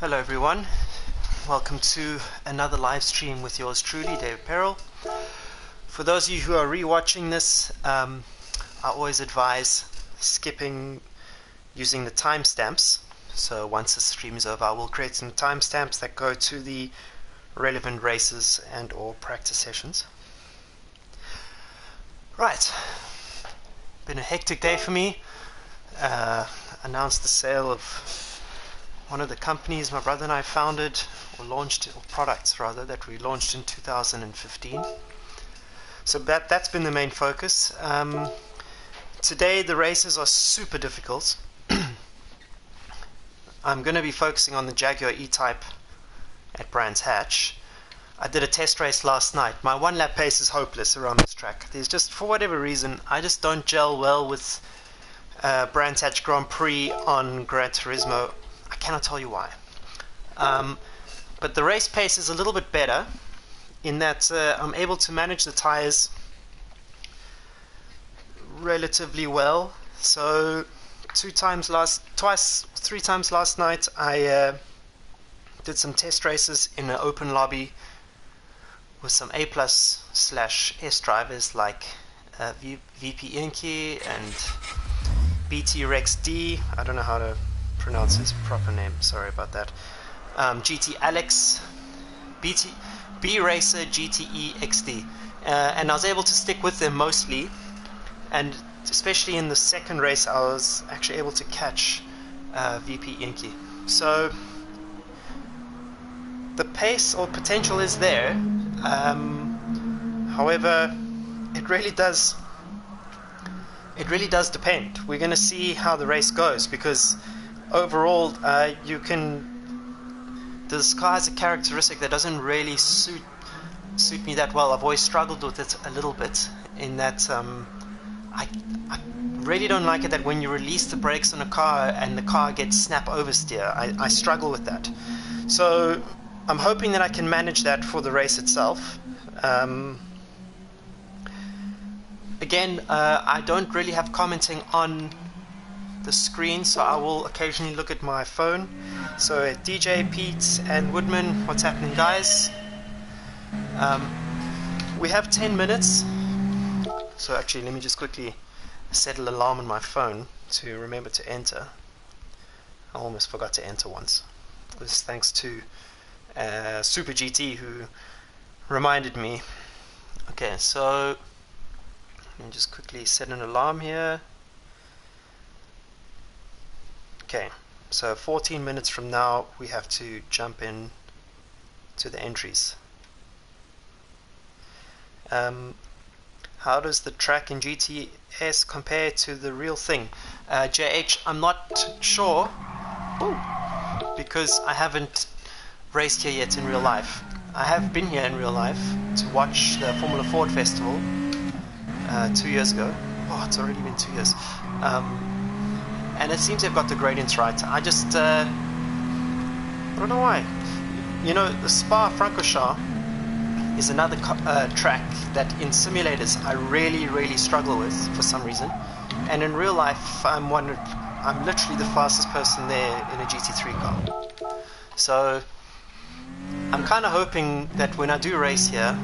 Hello everyone, welcome to another live stream with yours truly, David Perrell. For those of you who are re-watching this, I always advise skipping using the timestamps. So once the stream is over, I will create some timestamps that go to the relevant races and or practice sessions. Right, been a hectic day for me. Announced the sale of one of the companies my brother and I founded, or launched, or products rather, that we launched in 2015. So that's been the main focus. Today the races are super difficult. I'm going to be focusing on the Jaguar E-Type at Brands Hatch. I did a test race last night. My one lap pace is hopeless around this track. There's just, for whatever reason, I just don't gel well with Brands Hatch Grand Prix on Gran Turismo. I cannot tell you why. But the race pace is a little bit better in that I'm able to manage the tires relatively well. So three times last night I did some test races in an open lobby with some A+/S drivers like VP Inky and BT Rex D. I don't know how to pronounce his proper name, sorry about that. GT Alex, B Racer GTE XD, and I was able to stick with them mostly, and especially in the second race I was actually able to catch VP Inky. So the pace or potential is there. However, it really does depend. We're going to see how the race goes, because overall this car has a characteristic that doesn't really suit me that well. I've always struggled with it a little bit, in that I really don't like it that when you release the brakes on a car and the car gets snap oversteer. I struggle with that. So I'm hoping that I can manage that for the race itself. Again, I don't really have commenting on the screen, so I will occasionally look at my phone. So DJ, Pete and Woodman, what's happening, guys? We have 10 minutes. So actually, let me just quickly set an alarm on my phone to remember to enter. I almost forgot to enter once. It was thanks to Super GT who reminded me. Okay, so let me just quickly set an alarm here. Okay, so 14 minutes from now we have to jump in to the entries. How does the track in GTS compare to the real thing? JH, I'm not sure. Ooh, because I haven't raced here yet in real life. I have been here in real life to watch the Formula Ford Festival 2 years ago. Oh, it's already been 2 years. And it seems they've got the gradients right. I don't know why. You know, the Spa-Francorchamps is another track that in simulators I really struggle with for some reason. And in real life, I'm literally the fastest person there in a GT3 car. So I'm kind of hoping that when I do race here,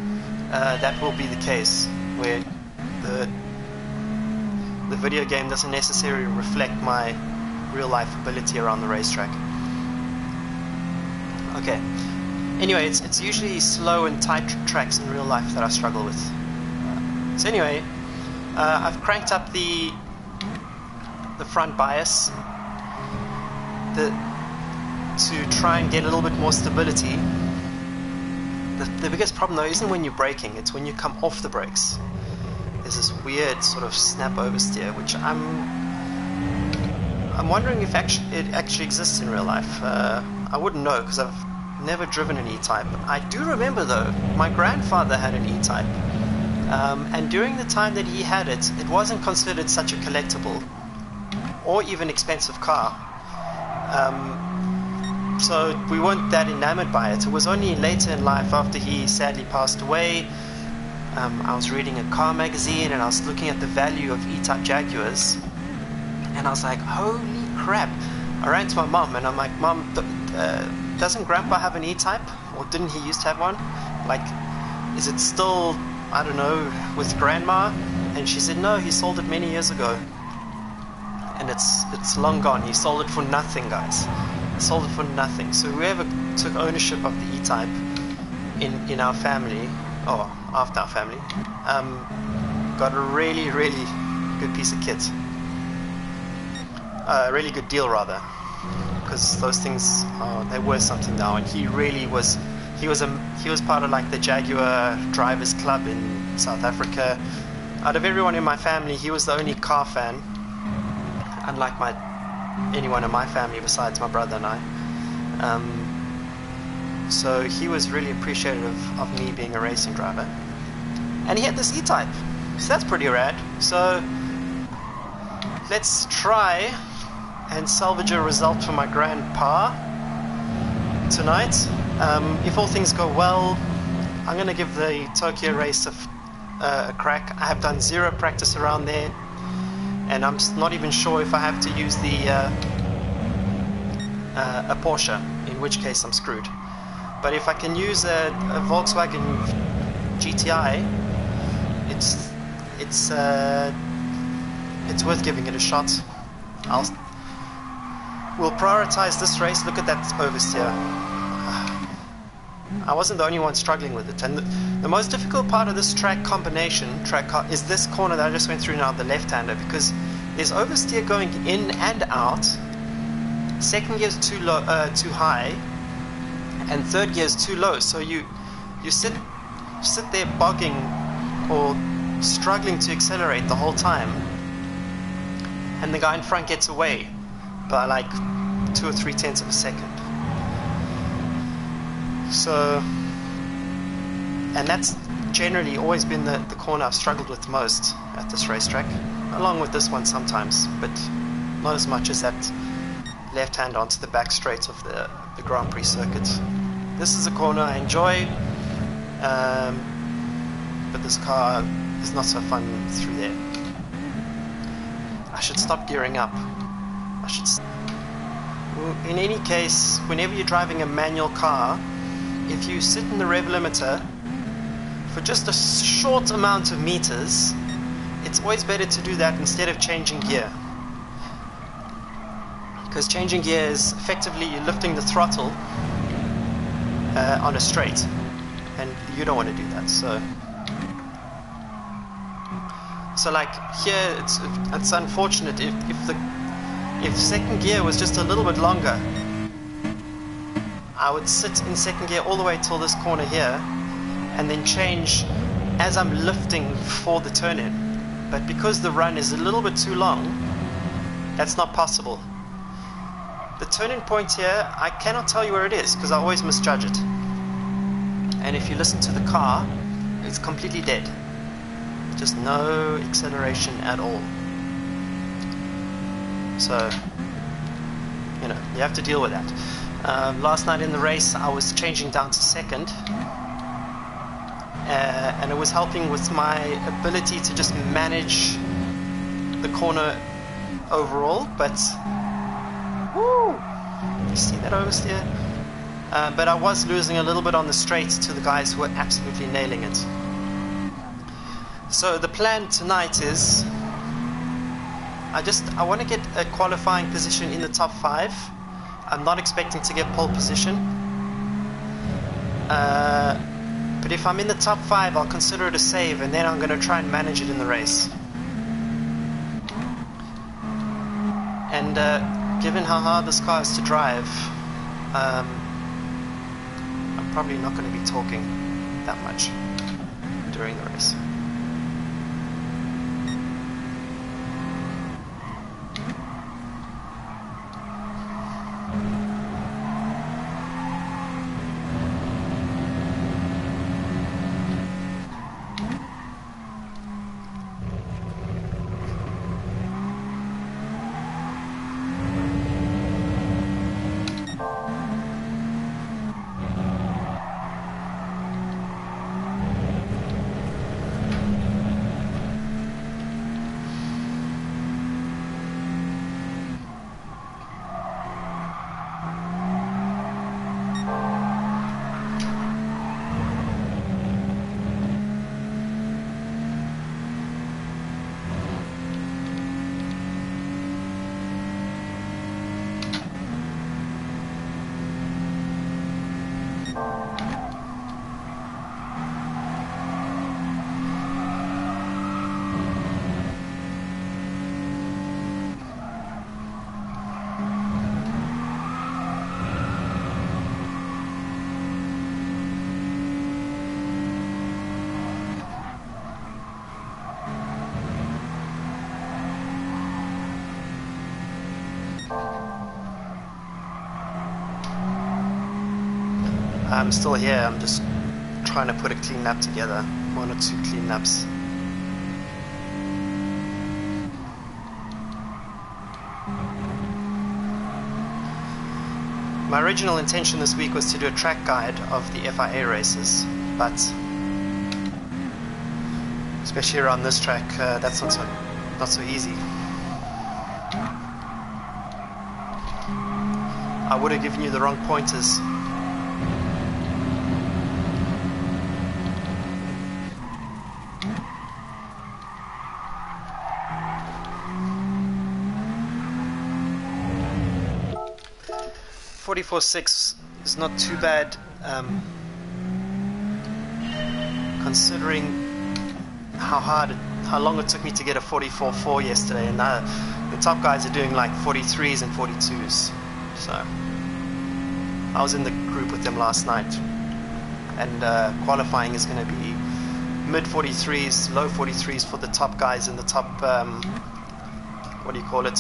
that will be the case, where the video game doesn't necessarily reflect my real life ability around the racetrack. Okay. Anyway, it's usually slow and tight tracks in real life that I struggle with. So anyway, I've cranked up the front bias to try and get a little bit more stability. The biggest problem though isn't when you're braking, it's when you come off the brakes. There's this weird sort of snap oversteer, which I'm wondering if it actually exists in real life. I wouldn't know because I've never driven an E-Type. I do remember though, my grandfather had an E-Type, and during the time that he had it, it wasn't considered such a collectible or even expensive car. So we weren't that enamored by it. It was only later in life, after he sadly passed away, I was reading a car magazine and I was looking at the value of E-Type Jaguars, and I was like, holy crap. I ran to my mum and I'm like, Mum, doesn't Grandpa have an E-Type? Or didn't he used to have one? Like, is it still, I don't know, with Grandma? And she said, no, he sold it many years ago. And it's long gone. He sold it for nothing, guys. He sold it for nothing. So whoever took ownership of the E-Type in our family, or after our family, got a really, really good piece of kit. A really good deal, rather. Because those things, they're worth something now. And he really was, he was part of like the Jaguar Drivers Club in South Africa. Out of everyone in my family, he was the only car fan, unlike anyone in my family besides my brother and I. So he was really appreciative of me being a racing driver. And he had this E-Type, so that's pretty rad. So let's try and salvage a result for my grandpa tonight. If all things go well, I'm going to give the Tokyo race a crack. I have done 0 practice around there, and I'm not even sure if I have to use a Porsche, in which case I'm screwed. But if I can use a Volkswagen GTI, it's worth giving it a shot. We'll prioritize this race. Look at that oversteer. I wasn't the only one struggling with it, and the most difficult part of this track is this corner that I just went through now, the left-hander, because there's oversteer going in and out. Second gear is too high, and third gear is too low. So you sit there bogging or struggling to accelerate the whole time, and the guy in front gets away by like 2 or 3 tenths of a second. So, and that's generally always been the corner I've struggled with most at this racetrack, along with this one sometimes, but not as much as that left hand onto the back straight of the Grand Prix circuit. This is a corner I enjoy, but this car is not so fun through there. I should stop gearing up. In any case, whenever you're driving a manual car, if you sit in the rev limiter for just a short amount of meters, it's always better to do that instead of changing gear. Because changing gear is effectively you're lifting the throttle on a straight, and you don't want to do that. So like here, it's unfortunate if second gear was just a little bit longer, I would sit in second gear all the way till this corner here, and then change as I'm lifting for the turn-in. But because the run is a little bit too long, that's not possible. The turn-in point here, I cannot tell you where it is, because I always misjudge it. And if you listen to the car, it's completely dead. Just no acceleration at all. So, you know, you have to deal with that. Last night in the race I was changing down to second, and it was helping with my ability to just manage the corner overall, but woo, you see that oversteer? But I was losing a little bit on the straights to the guys who were absolutely nailing it. So the plan tonight is I want to get a qualifying position in the top 5. I'm not expecting to get pole position, but if I'm in the top 5, I'll consider it a save, and then I'm going to try and manage it in the race. And given how hard this car is to drive, I'm probably not going to be talking that much during the race. I'm still here. I'm just trying to put a clean lap together. 1 or 2 clean laps. My original intention this week was to do a track guide of the FIA races, but especially around this track, that's not so easy. I would have given you the wrong pointers. .44.6 is not too bad, considering how long it took me to get a 44.4 yesterday, and the top guys are doing like 43s and 42s. So I was in the group with them last night, and qualifying is going to be mid 43s, low 43s for the top guys in the top what do you call it,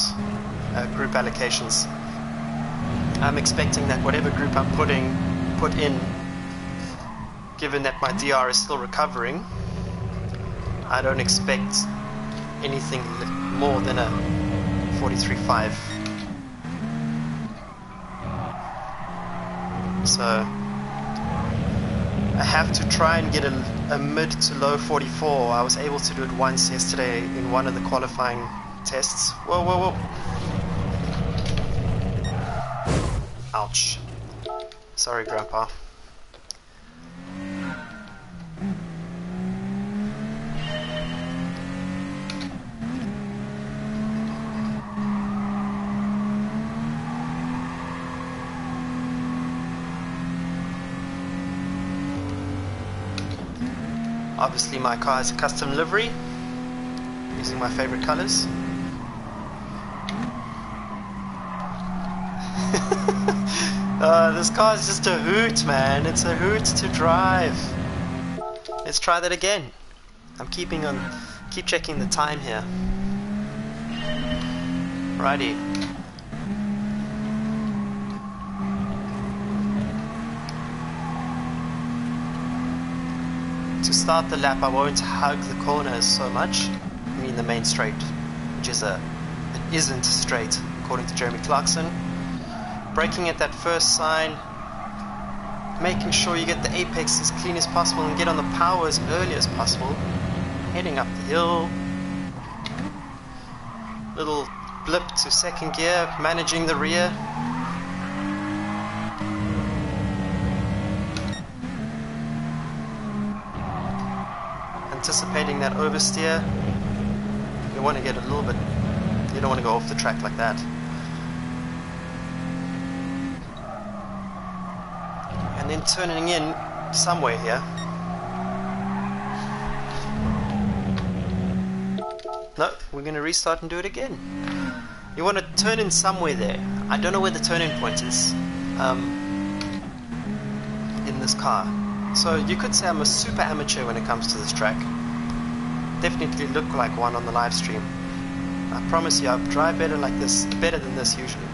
group allocations. I'm expecting that whatever group I'm put in, given that my DR is still recovering, I don't expect anything more than a 43.5. So I have to try and get a mid to low 44. I was able to do it once yesterday in one of the qualifying tests. Whoa, whoa, whoa. Ouch. Sorry, Grandpa. Obviously my car has a custom livery using my favorite colors. This car is just a hoot, man. It's a hoot to drive. Let's try that again. I'm keep checking the time here. Righty. To start the lap, I won't hug the corners so much. I mean the main straight, which is it isn't straight according to Jeremy Clarkson. Braking at that first sign, making sure you get the apex as clean as possible and get on the power as early as possible. Heading up the hill, little blip to second gear, managing the rear. Anticipating that oversteer. You want to get a little bit, you don't want to go off the track like that. And then turning in somewhere here. No, we're going to restart and do it again. You want to turn in somewhere there. I don't know where the turn-in point is in this car. So you could say I'm a super amateur when it comes to this track. Definitely look like one on the live stream. I promise you, I drive better like this, better than this usually.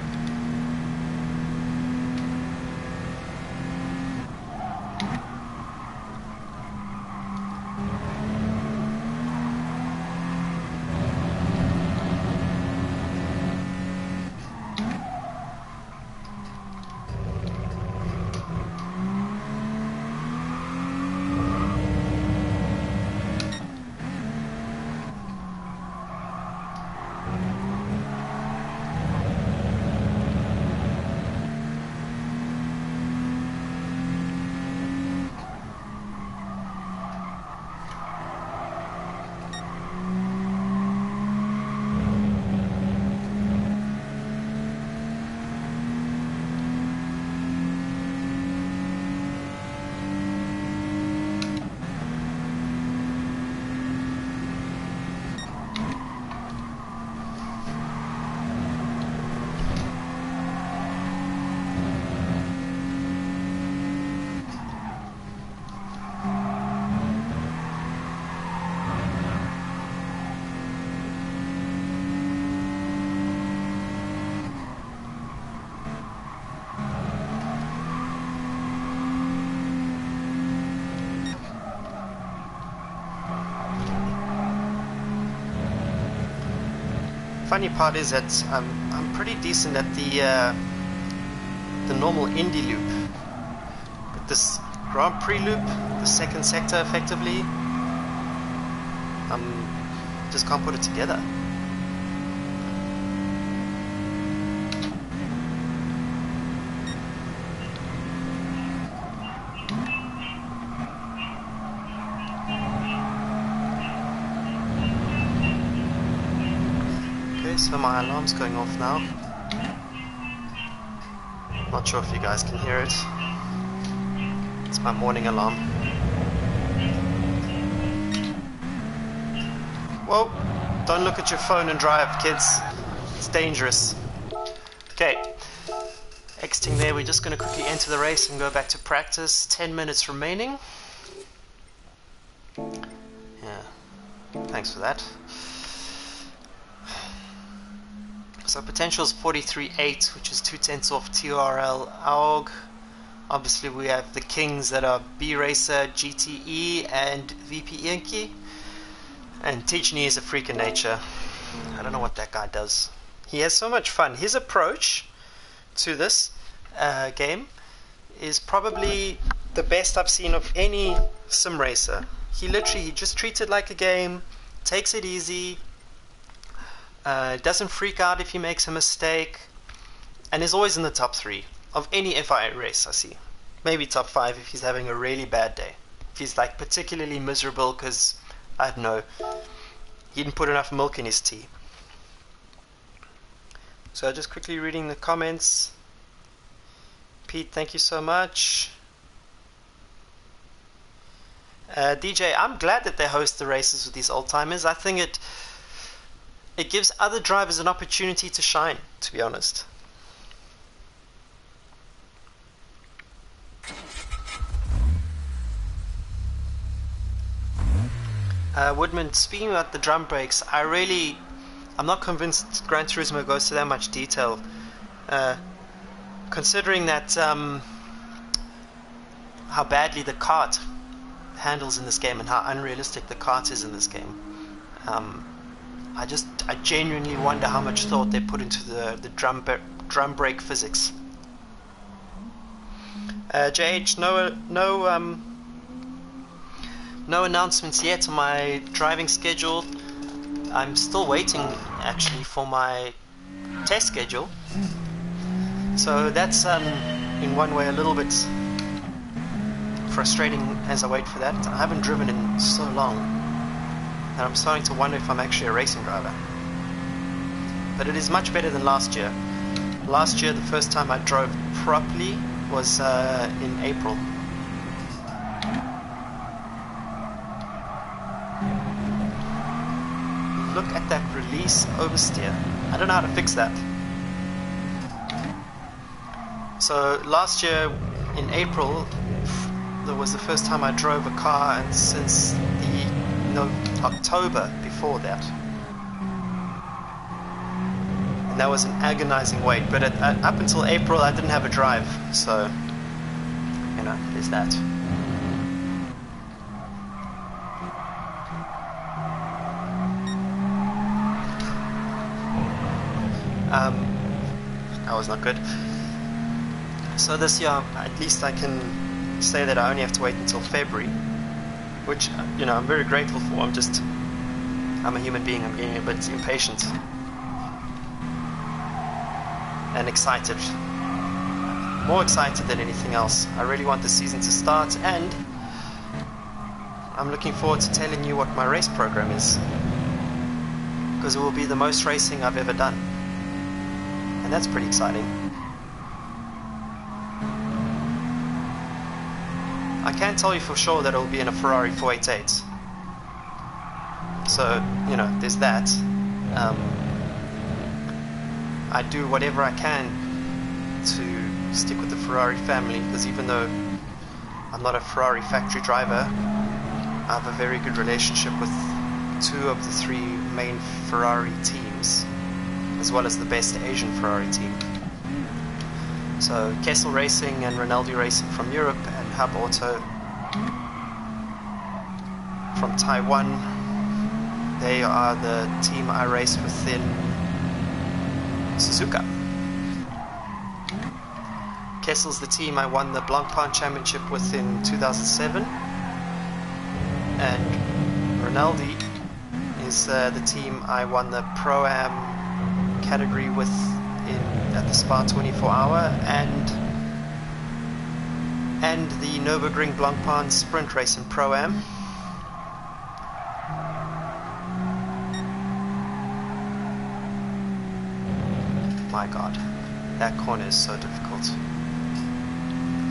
funny part is that I'm pretty decent at the normal Indy loop, but this Grand Prix loop, the second sector effectively, just can't put it together. So my alarm's going off now. Not sure if you guys can hear it. It's my morning alarm. Whoa! Don't look at your phone and drive, kids. It's dangerous. Okay. Exiting there, we're just going to quickly enter the race and go back to practice. 10 minutes remaining. Yeah. Thanks for that. So potential is 43.8, which is 2/10 off TRL AUG. Obviously we have the kings that are B Racer, GTE, and VP Inky. And Tichny is a freak of nature. I don't know what that guy does. He has so much fun. His approach to this game is probably the best I've seen of any sim racer. He just treats it like a game, takes it easy, doesn't freak out if he makes a mistake, and is always in the top 3 of any FIA race I see. Maybe top 5 if he's having a really bad day. If he's like particularly miserable because, I don't know, he didn't put enough milk in his tea. So just quickly reading the comments. Pete, thank you so much. DJ, I'm glad that they host the races with these old timers. I think it gives other drivers an opportunity to shine, to be honest. Woodman, speaking about the drum brakes, I'm not convinced Gran Turismo goes to that much detail. Considering that how badly the kart handles in this game and how unrealistic the kart is in this game. I genuinely wonder how much thought they put into the drum brake physics. JH, no announcements yet on my driving schedule. I'm still waiting actually for my test schedule. So that's in one way a little bit frustrating as I wait for that. I haven't driven in so long, and I'm starting to wonder if I'm actually a racing driver. But it is much better than last year. Last year, the first time I drove properly was in April. Look at that release oversteer. I don't know how to fix that. So last year in April, that was the first time I drove a car, and since October before that. And that was an agonizing wait, but up until April I didn't have a drive, so there's that. That was not good. So this year, at least I can say that I only have to wait until February, which I'm very grateful for. I'm a human being. I'm getting a bit impatient and excited, more excited than anything else. I really want the season to start, and I'm looking forward to telling you what my race program is, because it will be the most racing I've ever done, and that's pretty exciting. I can't tell you for sure that it will be in a Ferrari 488. So, there's that. I do whatever I can to stick with the Ferrari family, because even though I'm not a Ferrari factory driver, I have a very good relationship with 2 of the 3 main Ferrari teams, as well as the best Asian Ferrari team. So Kessel Racing and Rinaldi Racing from Europe, and Hub Auto from Taiwan. They are the team I race with in Suzuka. Kessel's the team I won the Blancpain Championship with in 2007, and Rinaldi is the team I won the Pro-Am category with at the Spa 24 Hour and the Nürburgring Blancpain Sprint race in Pro-Am. My God, that corner is so difficult.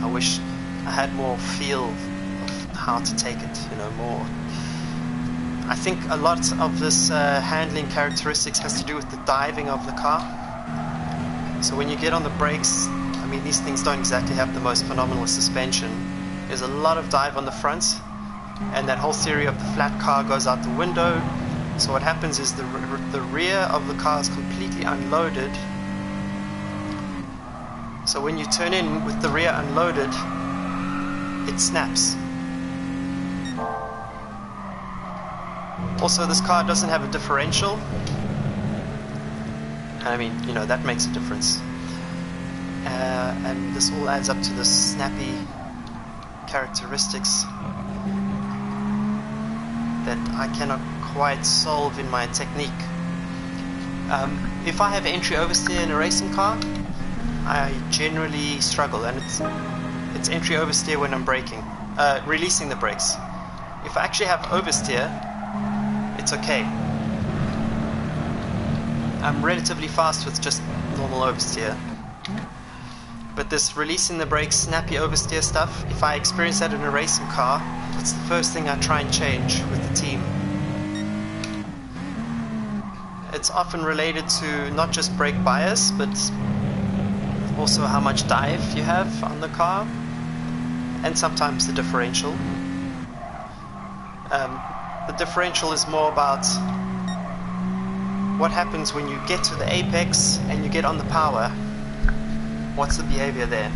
I wish I had more feel of how to take it, more. I think a lot of this handling characteristics has to do with the diving of the car. So when you get on the brakes, I mean, these things don't exactly have the most phenomenal suspension. There's a lot of dive on the front, and that whole theory of the flat car goes out the window. So what happens is the rear of the car is completely unloaded. So when you turn in with the rear unloaded, it snaps. Also, this car doesn't have a differential. I mean, that makes a difference. And this all adds up to the snappy characteristics that I cannot quite solve in my technique. If I have entry oversteer in a racing car, I generally struggle, and it's entry oversteer when I'm braking, releasing the brakes. If I actually have oversteer, it's okay. I'm relatively fast with just normal oversteer. But this releasing the brakes, snappy oversteer stuff, if I experience that in a racing car, it's the first thing I try and change with the team. It's often related to not just brake bias, but also how much dive you have on the car, and sometimes the differential. The differential is more about what happens when you get to the apex and you get on the power. What's the behavior there?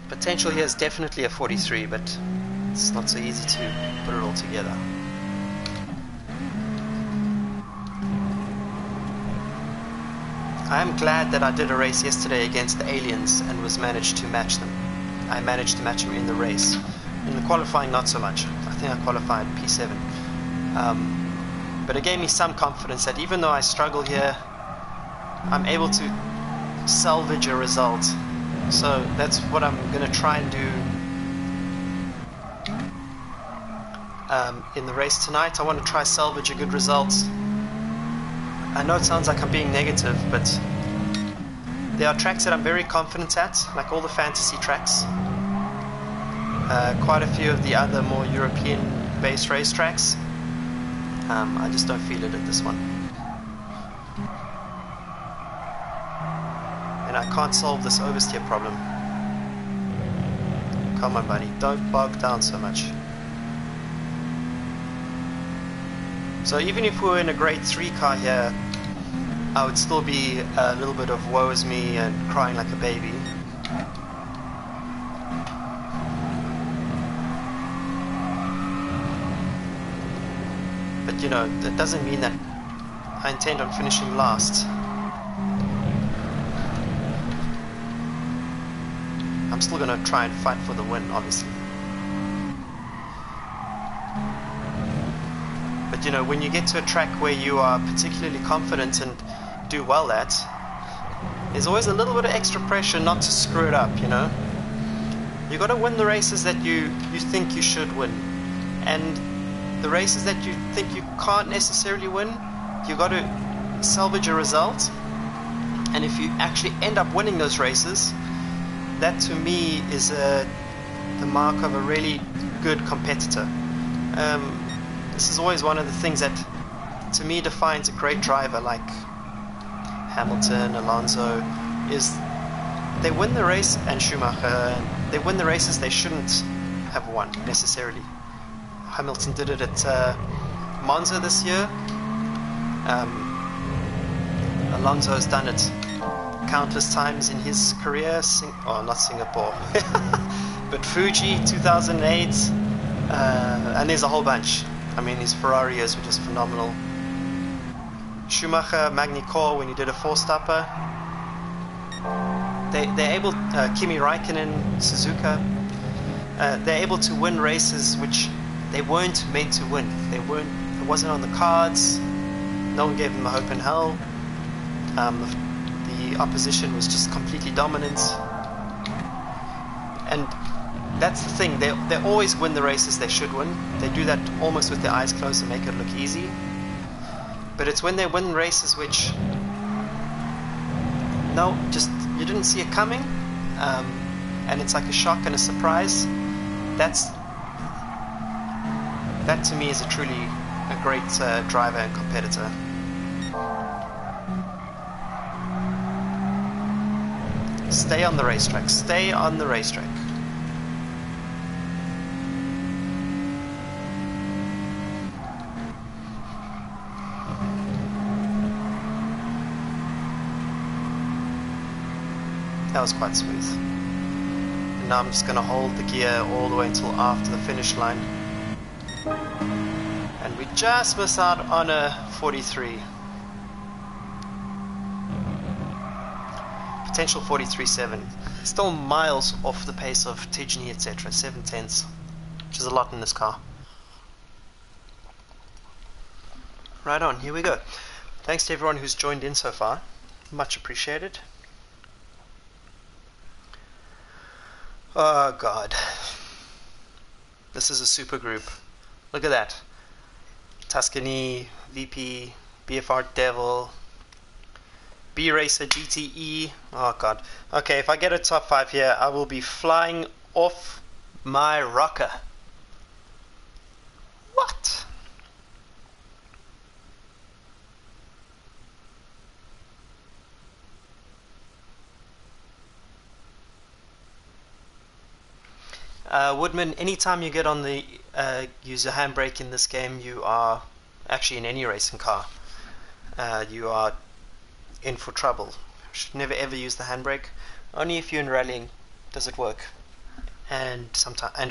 Potential here is definitely a 43, but it's not so easy to put it all together. I am glad that I did a race yesterday against the aliens and managed to match them. I managed to match them in the race. In the qualifying, not so much. I think I qualified P7. But it gave me some confidence that even though I struggle here, I'm able to salvage a result. So that's what I'm going to try and do in the race tonight. I want to try salvage a good result. I know it sounds like I'm being negative, but there are tracks that I'm very confident at, like all the fantasy tracks. Quite a few of the other more European-based racetracks. I just don't feel it at this one. And I can't solve this oversteer problem. Come on, buddy, don't bog down so much. So even if we were in a grade 3 car here, I would still be a little bit of woe is me and crying like a baby. But that doesn't mean that I intend on finishing last. I'm still going to try and fight for the win, obviously. But when you get to a track where you are particularly confident and do well at, there's always a little bit of extra pressure not to screw it up, You got to win the races that you think you should win. And the races that you think you can't necessarily win, you got to salvage a result. And if you actually end up winning those races, that to me is the mark of a really good competitor. This is always one of the things that to me defines a great driver like Hamilton, Alonso, is they win the race, and Schumacher, they win the races they shouldn't have won necessarily. Hamilton did it at Monza this year. Alonso has done it countless times in his career. Not Singapore, but Fuji 2008, and there's a whole bunch. I mean, his Ferrari years were just phenomenal. Schumacher, Magny Core, when he did a four-stopper. They're able, Kimi Raikkonen, Suzuka, they're able to win races which they weren't meant to win. It wasn't on the cards. No one gave them a hope in hell. The opposition was just completely dominant. And that's the thing, they always win the races they should win. They do that almost with their eyes closed and make it look easy. But it's when they win races which, no, just you didn't see it coming, and it's like a shock and a surprise. That to me is a truly a great driver and competitor. Stay on the racetrack. Stay on the racetrack. That was quite smooth. And now I'm just going to hold the gear all the way until after the finish line. And we just missed out on a 43. Potential 43.7. Still miles off the pace of Tijani, etc. 7/10, which is a lot in this car. Right on, here we go. Thanks to everyone who's joined in so far. Much appreciated. Oh god. This is a super group. Look at that. Tuscany, VP, BFR Devil, B Racer GTE. Oh god. Okay, if I get a top 5 here, I will be flying off my rocker. What? Woodman, anytime you get on the use a handbrake in this game, you are actually in any racing car, you are in for trouble. You should never ever use the handbrake. Only if you're in rallying does it work, and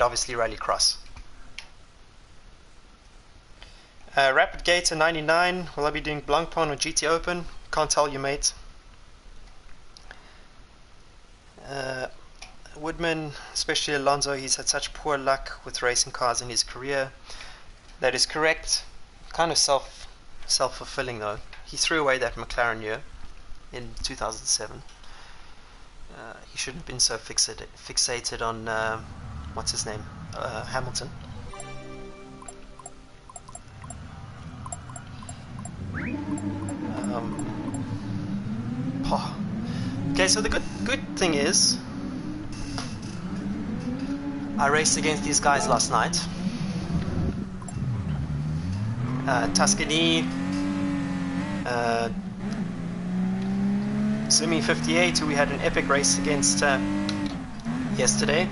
obviously rallycross. Rapid Gator 99. Will I be doing Blancpain or GT Open? Can't tell you, mate. Woodman, especially Alonso, he's had such poor luck with racing cars in his career. That is correct. Kind of self-fulfilling though. He threw away that McLaren year in 2007. He shouldn't have been so fixated on what's his name, Hamilton. Okay, so the good thing is, I raced against these guys last night. Tuscany, Zimmy 58, who we had an epic race against yesterday.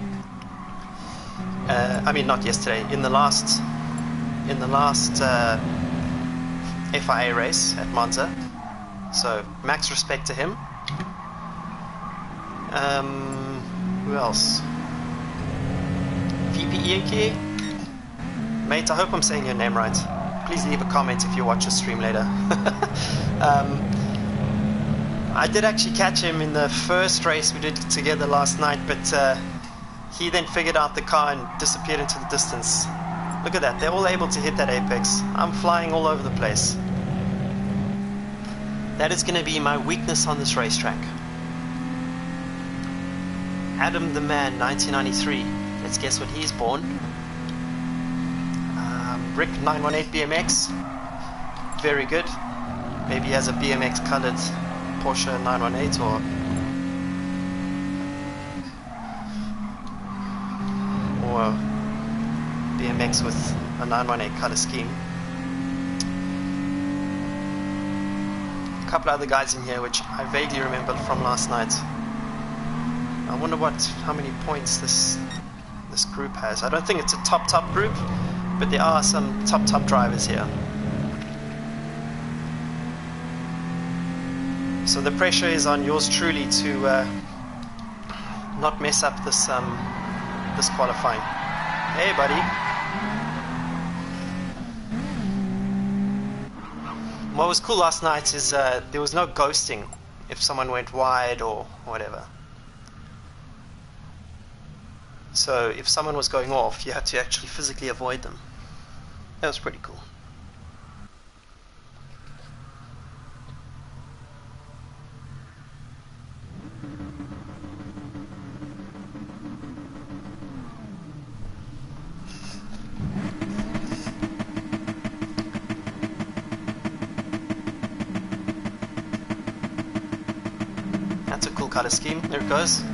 I mean, not yesterday. In the last FIA race at Monza. So max respect to him. Who else? VPEK? Mate, I hope I'm saying your name right. Please leave a comment if you watch the stream later. I did actually catch him in the first race we did together last night, but he then figured out the car and disappeared into the distance. Look at that, they're all able to hit that apex. I'm flying all over the place. That is going to be my weakness on this racetrack. Adam the Man, 1993. Let's guess when he's born. Rick 918 BMX. Very good. Maybe he has a BMX colored Porsche 918 or BMX with a 918 color scheme. A couple other guys in here which I vaguely remember from last night. I wonder how many points this group has. I don't think it's a top group, but there are some top drivers here. So the pressure is on yours truly to not mess up this qualifying. Hey, buddy. what was cool last night is there was no ghosting if someone went wide or whatever. So if someone was going off, you had to actually physically avoid them. That was pretty cool. That's a cool color scheme. There it goes.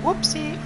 Whoopsie.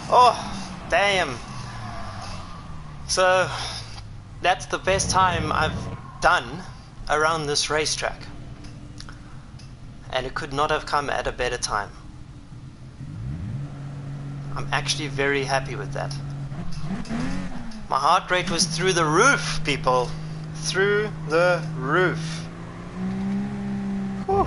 Oh, damn. So, that's the best time I've done around this racetrack. And it could not have come at a better time. I'm actually very happy with that. My heart rate was through the roof, people. through the roof. Whew.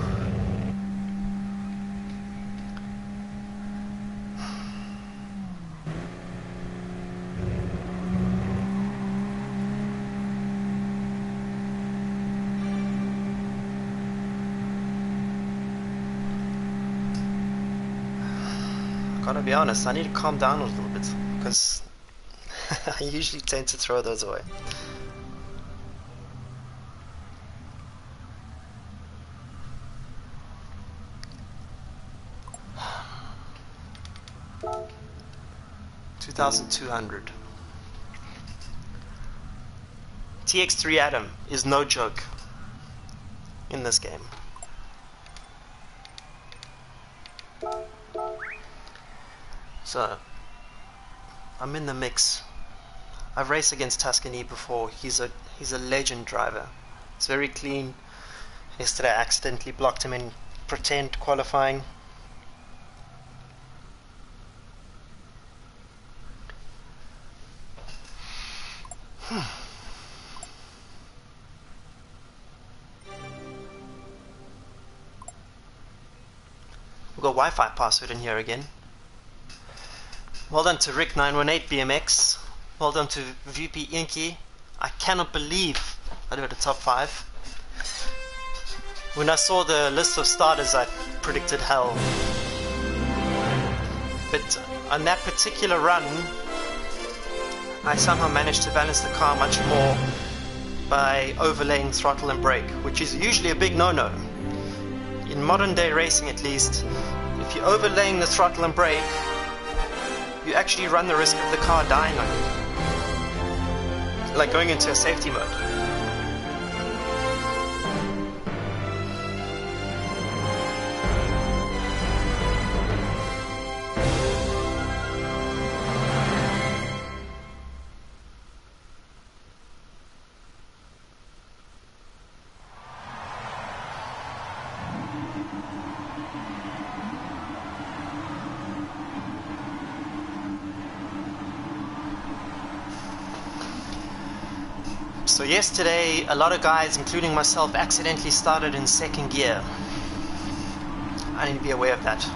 Gotta be honest, I need to calm down a little bit, because I usually tend to throw those away. $2,200. TX3 Atom is no joke in this game. So, I'm in the mix. I've raced against Tuscany before. He's a legend driver. It's very clean. Yesterday I accidentally blocked him in pretend qualifying. We've got Wi-Fi password in here again. Well done to Rick918 BMX. Well done to VP Inky. I cannot believe I did a top 5. When I saw the list of starters, I predicted hell. But on that particular run, I somehow managed to balance the car much more by overlaying throttle and brake, which is usually a big no-no. In modern day racing at least, if you're overlaying the throttle and brake, you actually run the risk of the car dying on you. Like going into a safety mode. So yesterday, a lot of guys, including myself, accidentally started in second gear. I need to be aware of that.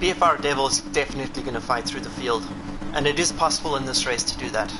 BFR Devil is definitely going to fight through the field, and it is possible in this race to do that.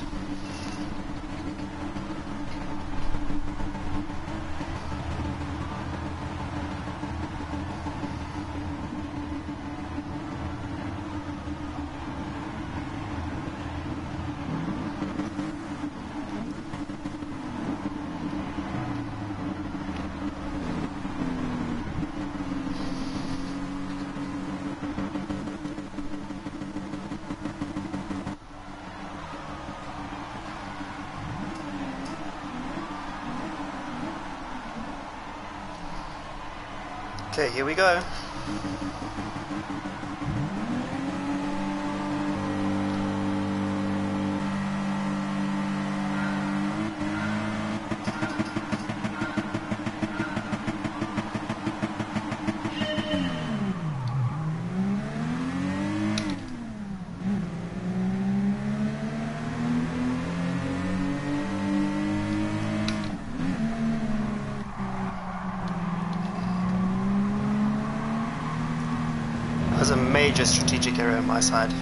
Okay, here we go. That was a major strategic error on my side.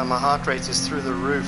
My heart rate is through the roof.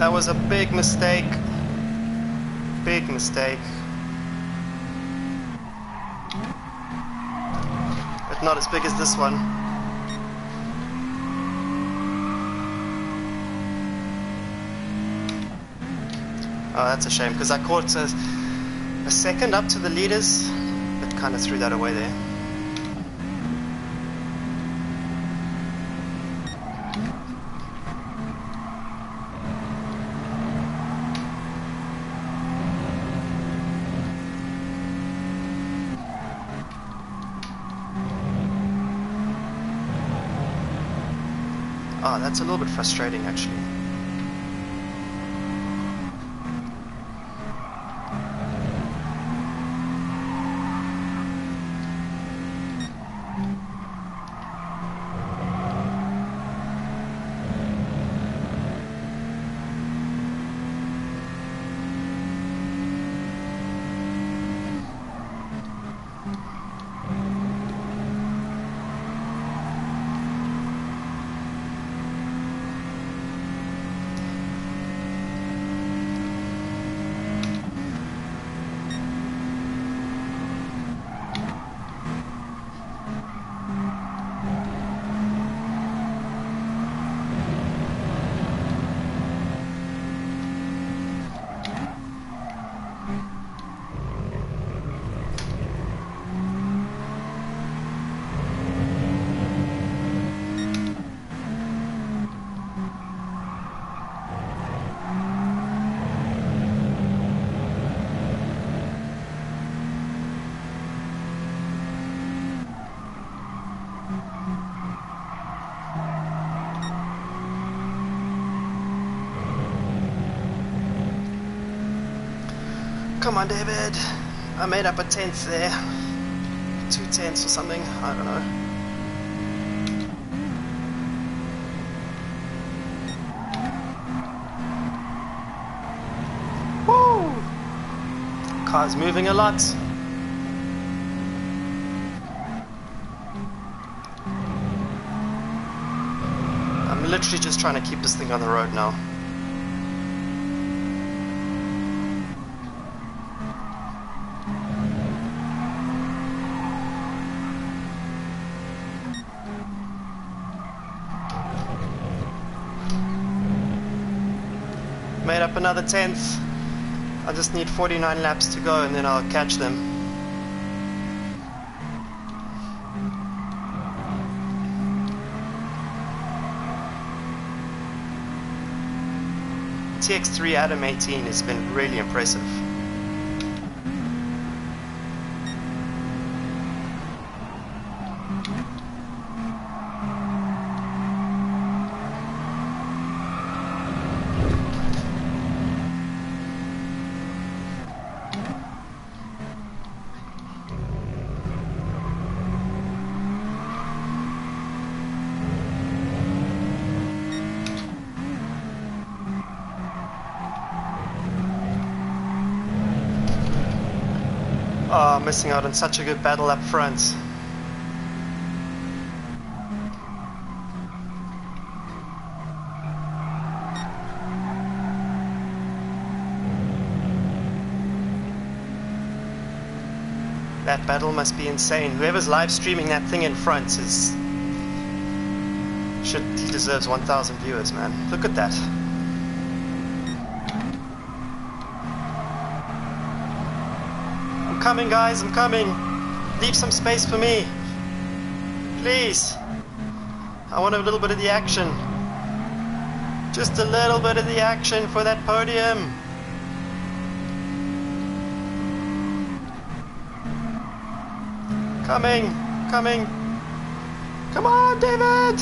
That was a big mistake. Big mistake. But not as big as this one. Oh, that's a shame, because I caught a second up to the leaders, but kind of threw that away there. Oh, that's a little bit frustrating, actually. Come on, David. I made up a 10th there. 2/10 or something. I don't know. Woo! Car's moving a lot. I'm literally just trying to keep this thing on the road now. Made up another 10th. I just need 49 laps to go and then I'll catch them. TX3 Adam 18 has been really impressive. Oh, missing out on such a good battle up front. That battle must be insane. Whoever's live streaming that thing in front he deserves 1,000 viewers, man. Look at that. I'm coming, guys, I'm coming. Leave some space for me. Please. I want a little bit of the action. Just a little bit of the action for that podium. Coming, coming. Come on, David.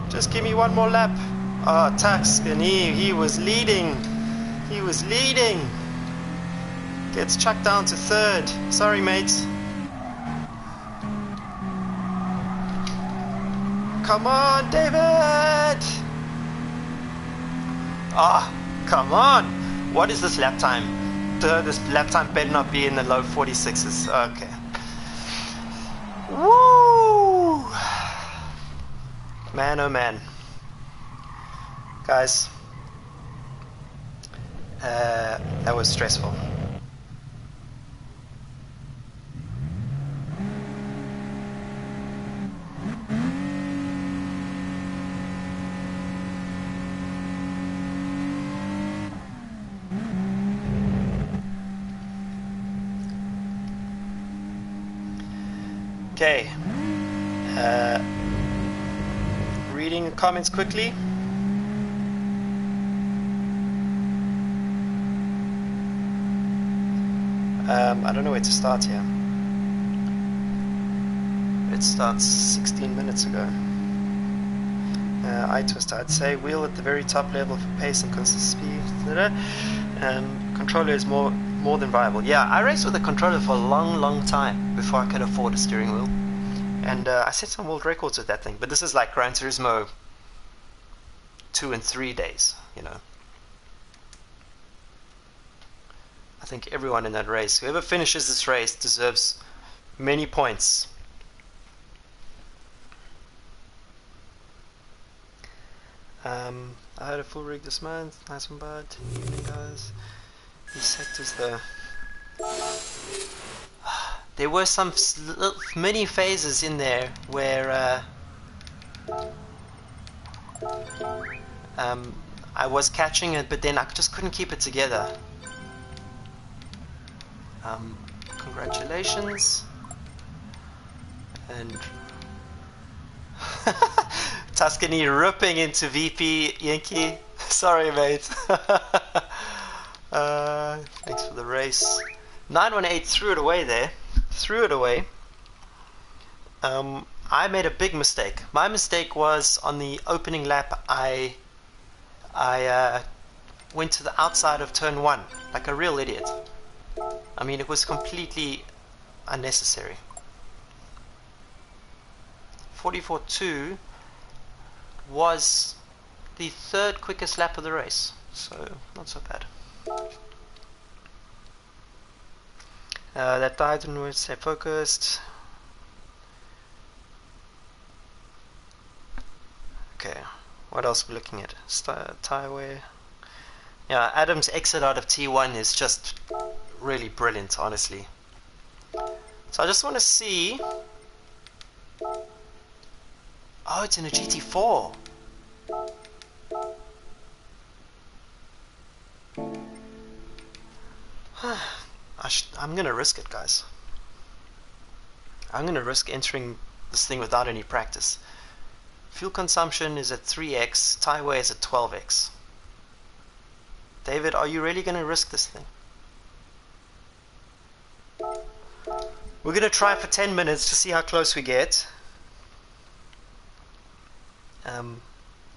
Just give me one more lap. Oh, Tuscan, he was leading. He was leading. Gets chucked down to third. Sorry, mates. Come on, David. Ah, come on. What is this lap time? This lap time better not be in the low 46s. Okay. Woo! Man, oh man. Guys, that was stressful. Okay, reading comments quickly. I don't know where to start here. It starts 16 minutes ago. I'd say wheel at the very top level for pace and consistency. Controller is more than viable. Yeah, I raced with a controller for a long time before I could afford a steering wheel, and I set some world records with that thing. But this is like Gran Turismo 2 and 3 days, you know. I think everyone in that race, whoever finishes this race, deserves many points. I had a full rig this month. Nice one, bud. Evening, guys. These sectors, though. There were some mini phases in there where I was catching it, but then I just couldn't keep it together. Congratulations. And Tuscany ripping into VP Yankee. Sorry, mate. Thanks for the race. 918 threw it away there. Threw it away. I made a big mistake. My mistake was on the opening lap. I went to the outside of turn 1 like a real idiot. I mean, it was completely unnecessary. 44.2 was the 3rd quickest lap of the race, so not so bad. That died and would stay focused. Okay, what else are we looking at? Tire wear. Yeah, Adam's exit out of T1 is just really brilliant, honestly. So I just want to see. Oh, it's in a GT4. I'm gonna risk it, guys. I'm gonna risk entering this thing without any practice. Fuel consumption is at 3x, tire wear is at 12x. David, are you really gonna risk this thing? We're gonna try for 10 minutes to see how close we get.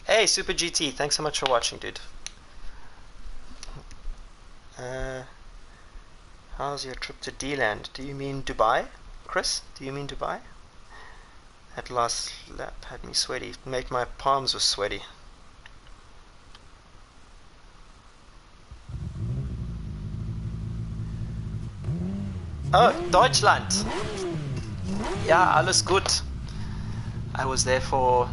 Hey, Super GT, thanks so much for watching, dude. How's your trip to D-Land? Do you mean Dubai? Chris, do you mean Dubai? That last lap had me sweaty. Make my palms were sweaty. Oh, Deutschland! Ja, alles gut. I was there for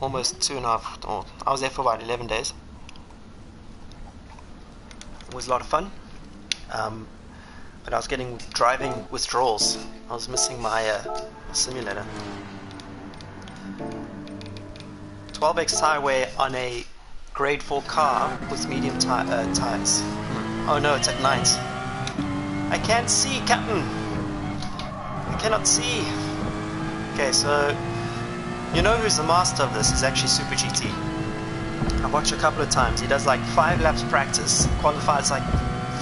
almost 2.5, or I was there for about 11 days. It was a lot of fun. But I was getting driving withdrawals. I was missing my simulator. 12x tire wear on a grade 4 car with medium tires. Oh no, it's at night. I can't see, Captain. I cannot see. Okay, so you know who's the master of this is actually Super GT. I've watched a couple of times. He does like 5 laps practice, qualifies like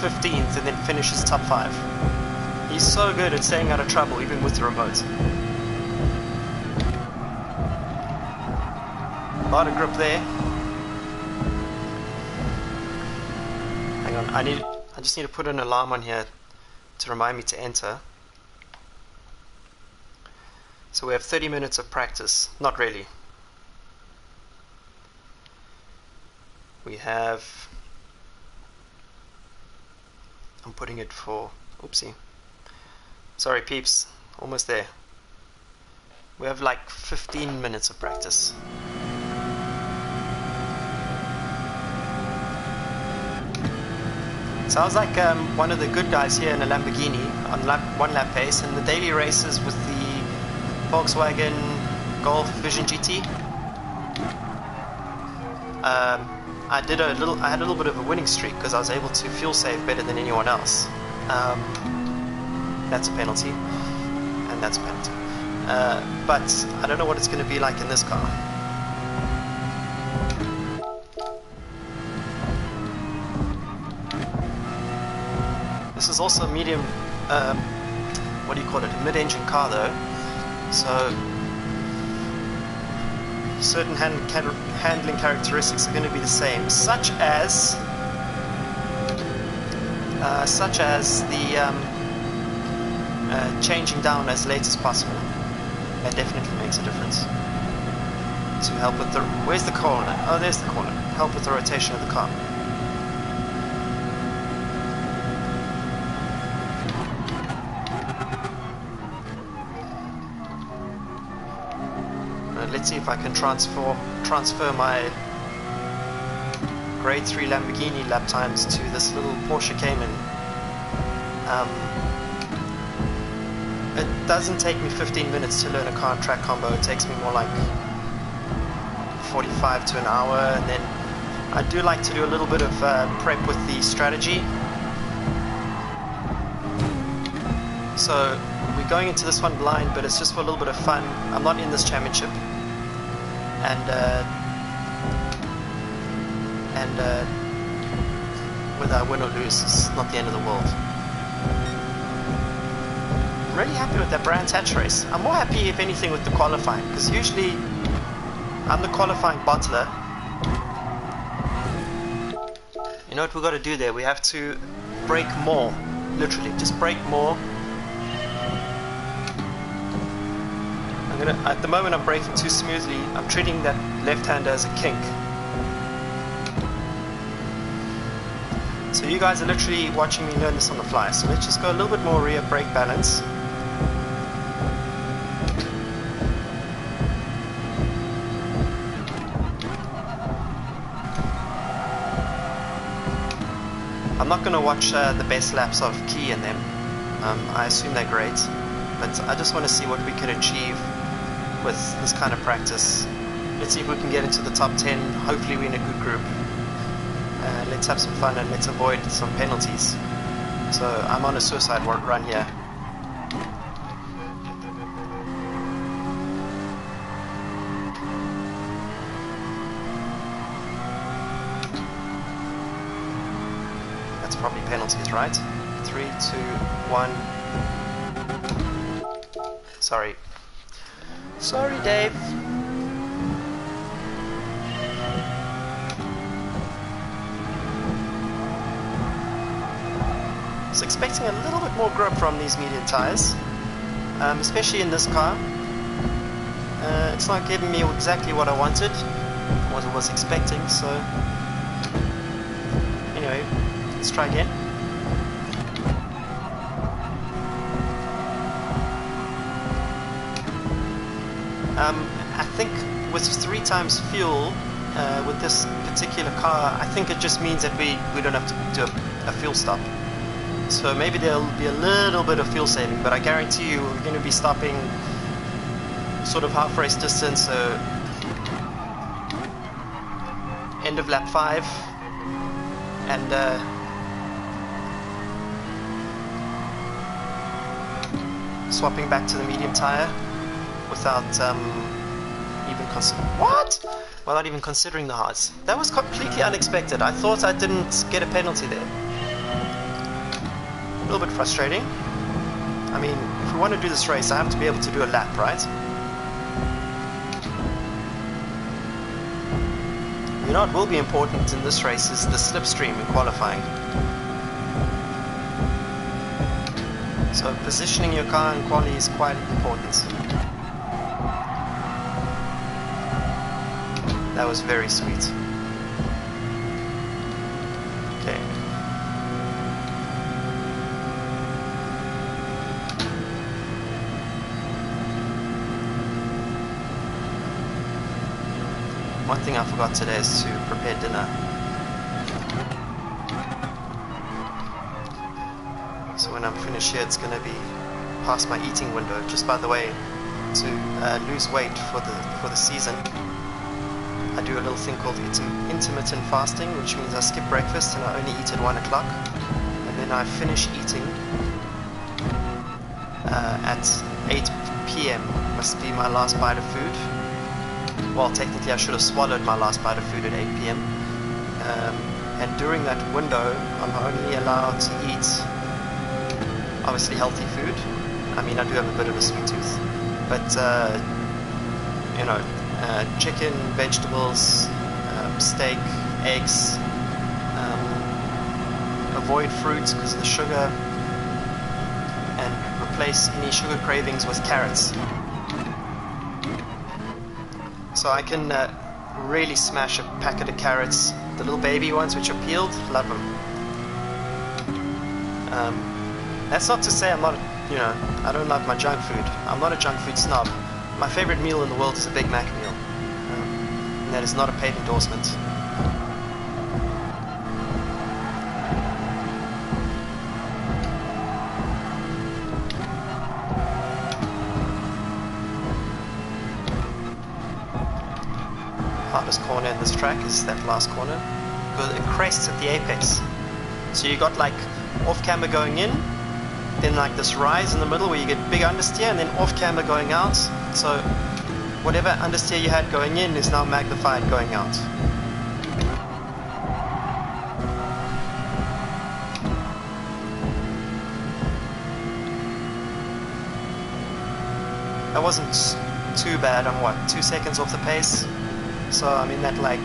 15th, and then finishes top 5. He's so good at staying out of trouble, even with the remote. A lot of grip there. Hang on, I just need to put an alarm on here to remind me to enter. So we have 30 minutes of practice. Not really. We have... I'm putting it for... Oopsie. Sorry, peeps. Almost there. We have like 15 minutes of practice. So I was like one of the good guys here in a Lamborghini on one lap pace, and the daily races with the Volkswagen Golf Vision GT. I had a little bit of a winning streak because I was able to fuel save better than anyone else. That's a penalty, and that's a penalty. But I don't know what it's going to be like in this car. This is also a medium, what do you call it, a mid-engine car though, so certain handling characteristics are going to be the same, such as the changing down as late as possible. That definitely makes a difference. To help with the... Where's the corner? Oh, there's the corner. Help with the rotation of the car. Let's see if I can transfer my grade 3 Lamborghini lap times to this little Porsche Cayman. It doesn't take me 15 minutes to learn a car and track combo. It takes me more like 45 to an hour, and then I do like to do a little bit of prep with the strategy. So we're going into this one blind, but it's just for a little bit of fun. I'm not in this championship, and whether I win or lose is not the end of the world. I'm really happy with that Brands Hatch race. I'm more happy, if anything, with the qualifying, because usually I'm the qualifying bottler. You know what we've got to do there? We have to brake more. Literally, just brake more. At the moment I'm braking too smoothly. I'm treating that left-hander as a kink. So you guys are literally watching me learn this on the fly. So let's just go a little bit more rear brake balance. I'm not going to watch the best laps of Key in them. I assume they're great, but I just want to see what we can achieve with this kind of practice. Let's see if we can get into the top 10. Hopefully we're in a good group. Let's have some fun and let's avoid some penalties. So I'm on a suicide run here. That's probably penalties, right? 3, 2, 1. Sorry. Sorry, Dave. I was expecting a little bit more grip from these medium tires, especially in this car. It's not giving me exactly what I wanted, what I was expecting, so anyway, let's try again. I think with 3 times fuel with this particular car, I think it just means that we don't have to do a fuel stop. So maybe there'll be a little bit of fuel saving, but I guarantee you we're going to be stopping sort of half race distance, so end of lap 5, and swapping back to the medium tire without even not even considering the hards. That was completely unexpected. I thought I didn't get a penalty there. A little bit frustrating. I mean, if we want to do this race, I have to be able to do a lap, right? You know what will be important in this race is the slipstream in qualifying. So positioning your car in quali is quite important. That was very sweet. Okay. One thing I forgot today is to prepare dinner. So when I'm finished here, it's going to be past my eating window. Just by the way, to lose weight for the season, I do a little thing called intermittent fasting, which means I skip breakfast and I only eat at 1 o'clock, and then I finish eating at 8 p.m. must be my last bite of food. Well, technically I should have swallowed my last bite of food at 8 p.m. And during that window, I'm only allowed to eat obviously healthy food. I mean, I do have a bit of a sweet tooth, but you know, chicken, vegetables, steak, eggs. Avoid fruits because of the sugar, and replace any sugar cravings with carrots. So I can really smash a packet of carrots, the little baby ones which are peeled, love them. That's not to say I'm not, you know, I don't love my junk food. I'm not a junk food snob. My favorite meal in the world is a Big Mac meal, and that is not a paid endorsement. Hardest corner in this track is that last corner, because it crests at the apex. So you got like off camber going in, then like this rise in the middle where you get big understeer, and then off camber going out. So whatever understeer you had going in is now magnified going out. That wasn't too bad. I'm what, 2 seconds off the pace? So I'm in that like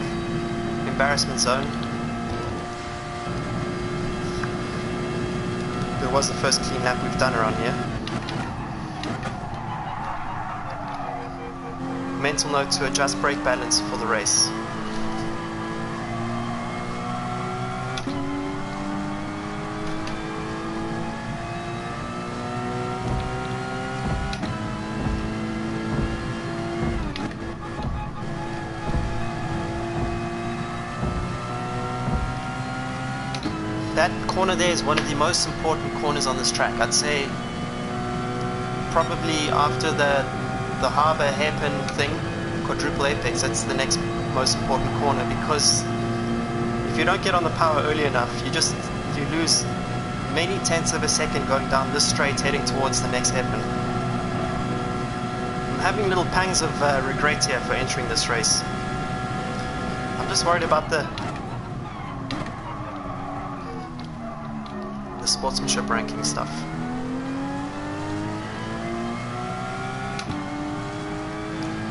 embarrassment zone. It was the first clean lap we've done around here. Mental note to adjust brake balance for the race. That corner there is one of the most important corners on this track. I'd say probably after the harbour hairpin thing, quadruple apex, that's the next most important corner, because if you don't get on the power early enough, you lose many tenths of a second going down this straight heading towards the next hairpin. I'm having little pangs of regret here for entering this race. I'm just worried about the sportsmanship ranking stuff.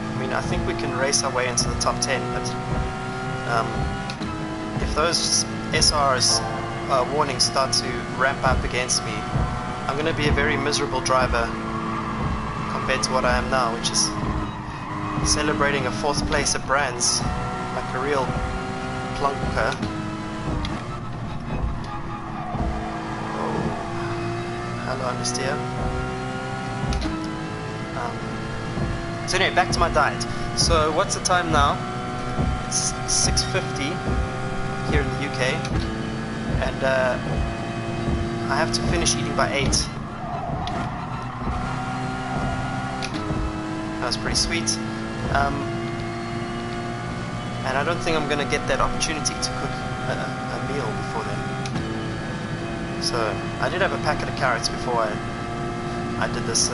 I mean, I think we can race our way into the top 10, but if those SR's warnings start to ramp up against me, I'm going to be a very miserable driver compared to what I am now, which is celebrating a 4th place at Brands like a real plonker. Hello, understeer. So anyway, back to my diet. So what's the time now? It's 6:50 here in the UK, and I have to finish eating by 8. That was pretty sweet. And I don't think I'm going to get that opportunity to cook a meal before then. So I did have a packet of carrots before I did this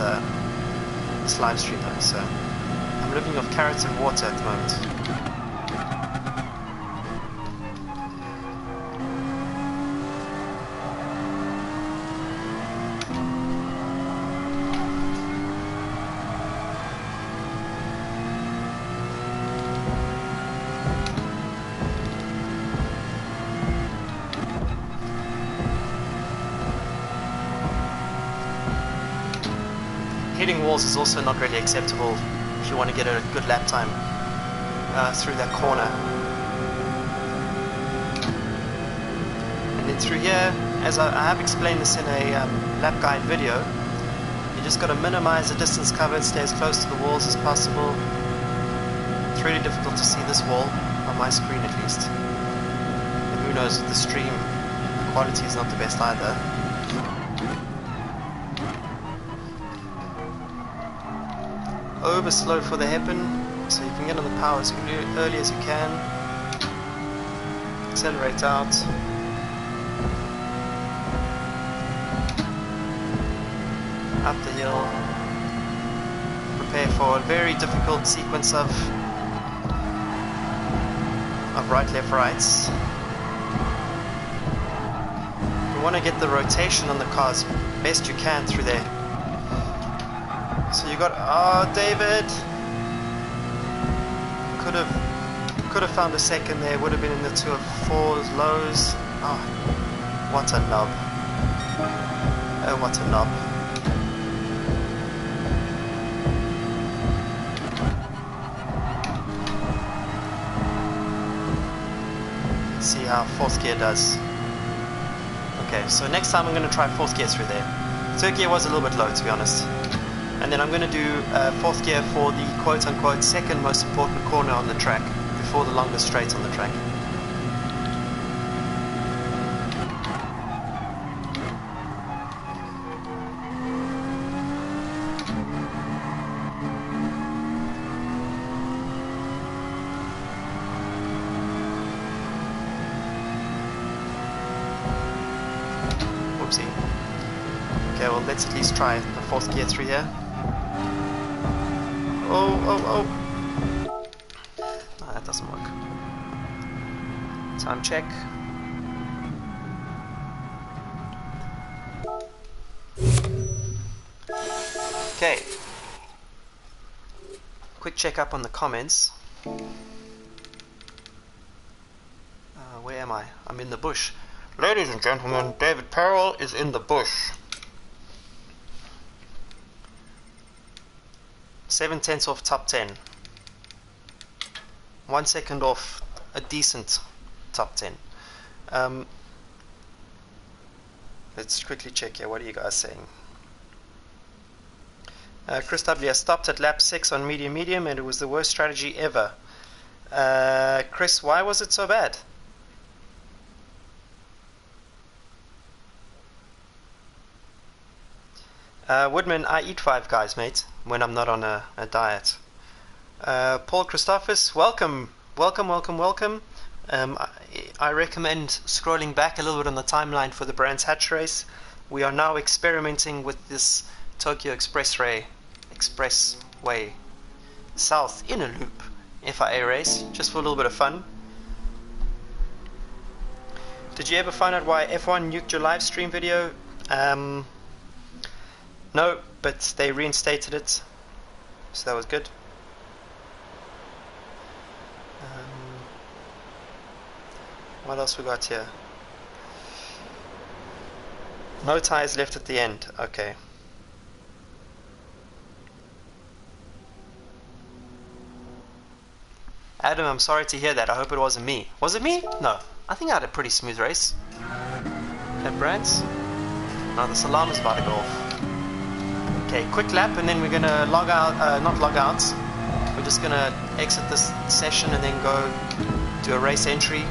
this live stream though, so I'm living off carrots and water at the moment. Hitting walls is also not really acceptable if you want to get a good lap time through that corner. And then through here, as I have explained this in a lap guide video, you just got to minimize the distance covered, stay as close to the walls as possible. It's really difficult to see this wall on my screen at least. And who knows, with the stream, the quality is not the best either. over slow for the hairpin, so you can get on the power as early as you can. Accelerate out. Up the hill. Prepare for a very difficult sequence of right, left, rights. You want to get the rotation on the cars best you can through there. So you got, oh, David, could have found a second there. Would have been in the 2 of 4s lows. Oh, what a knob! Oh, what a knob! Let's see how 4th gear does. Okay, so next time I'm going to try 4th gear through there. 3rd gear was a little bit low, to be honest. And then I'm going to do 4th gear for the quote-unquote second most important corner on the track, before the longest straight on the track. Whoopsie. Okay, well, let's at least try the 4th gear through here. Oh. No, that doesn't work. Time check. Okay. Quick check up on the comments. Where am I? I'm in the bush. Ladies and gentlemen, David Parrell is in the bush. 7/10 off top 10. 1 second off a decent top 10. Let's quickly check here. What are you guys saying? Chris W. stopped at lap 6 on medium and it was the worst strategy ever. Chris, why was it so bad? Woodman, I eat Five Guys, mate, when I'm not on a diet. Paul Christophus, welcome. I recommend scrolling back a little bit on the timeline for the Brands Hatch race. We are now experimenting with this Tokyo Expressway South Inner Loop FIA race, just for a little bit of fun. Did you ever find out why F1 nuked your live stream video? No, but they reinstated it, so that was good. What else we got here? No tires left at the end. Okay. Adam, I'm sorry to hear that. I hope it wasn't me. Was it me? No. I think I had a pretty smooth race. At Brands? No, the alarm is about to go off. Okay, quick lap and then we're going to log out, not log out. We're just going to exit this session and then go do a race entry.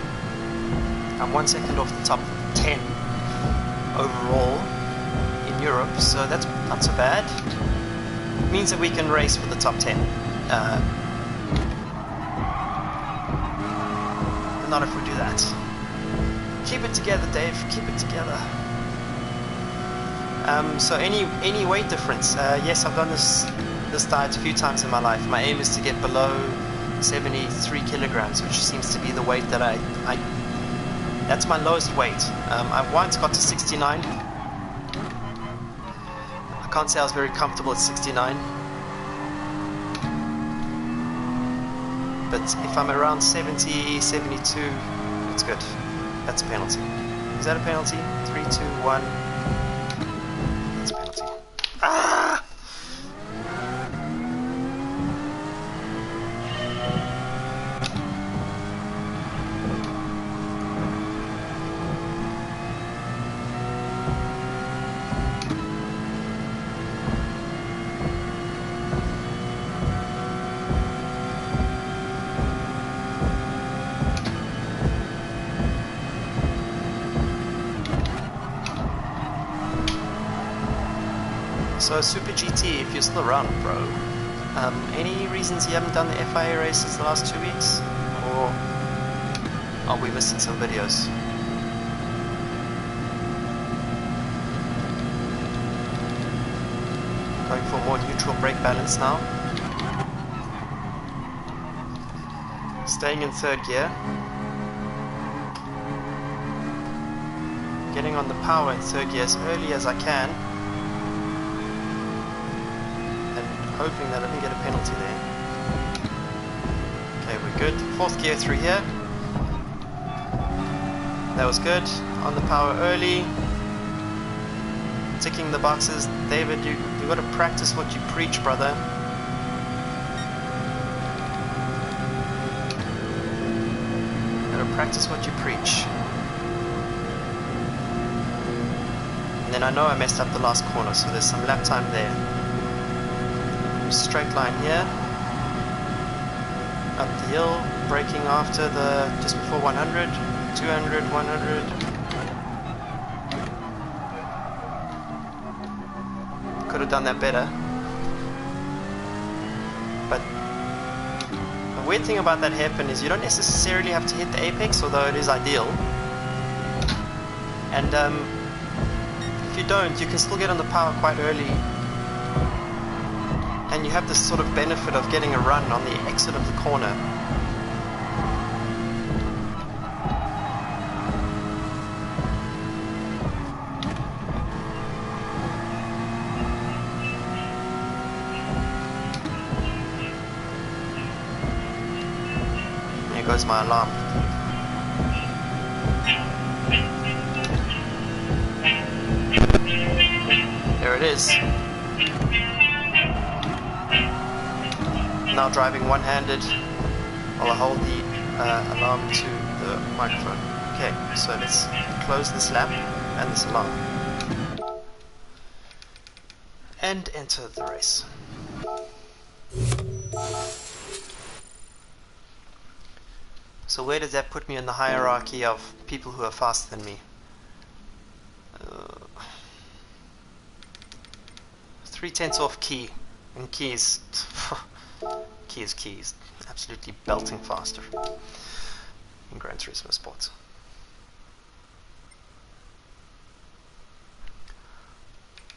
I'm 1 second off the top 10 overall in Europe, so that's not so bad. It means that we can race for the top 10. But not if we do that. Keep it together, Dave. Keep it together. So any weight difference? Yes, I've done this diet a few times in my life. My aim is to get below 73 kilograms, which seems to be the weight that that's my lowest weight. I've once got to 69. I can't say I was very comfortable at 69. But if I'm around 70, 72, it's good. That's a penalty. Is that a penalty? 3, 2, 1. That's a penalty. Ah! So Super GT, if you're still around, bro, Any reasons you haven't done the FIA races the last 2 weeks? Or are we missing some videos? Going for more neutral brake balance now. Staying in third gear. Getting on the power in third gear as early as I can. And hoping that I don't get a penalty there. Okay, we're good. Fourth gear through here. That was good. On the power early. Ticking the boxes. David, you got to practice what you preach, brother. Got to practice what you preach. And then I know I messed up the last corner, so there's some lap time there. Straight line here. Up the hill, braking after the just before 100, 200, 100. Could have done that better. But the weird thing about that hairpin is you don't necessarily have to hit the apex, although it is ideal. And if you don't, you can still get on the power quite early. And you have this sort of benefit of getting a run on the exit of the corner. There goes my alarm. There it is. Now driving one-handed while I hold the alarm to the microphone. Okay, so let's close this lap and this alarm. And enter the race. So where does that put me in the hierarchy of people who are faster than me? 3/10 off key, and keys. Keys, absolutely belting faster in Gran Turismo Sport.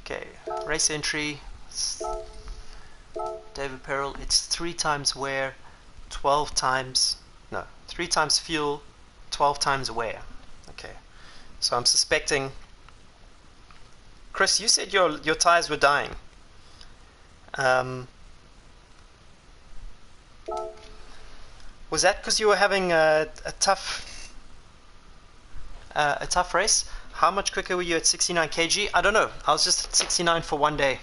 Okay, race entry. David Perrell. It's 3 times wear, 12 times. No, 3 times fuel, 12 times wear. Okay, so I'm suspecting. Chris, you said your tires were dying. Was that because you were having a tough race? How much quicker were you at 69 kg? I don't know. I was just at 69 for one day.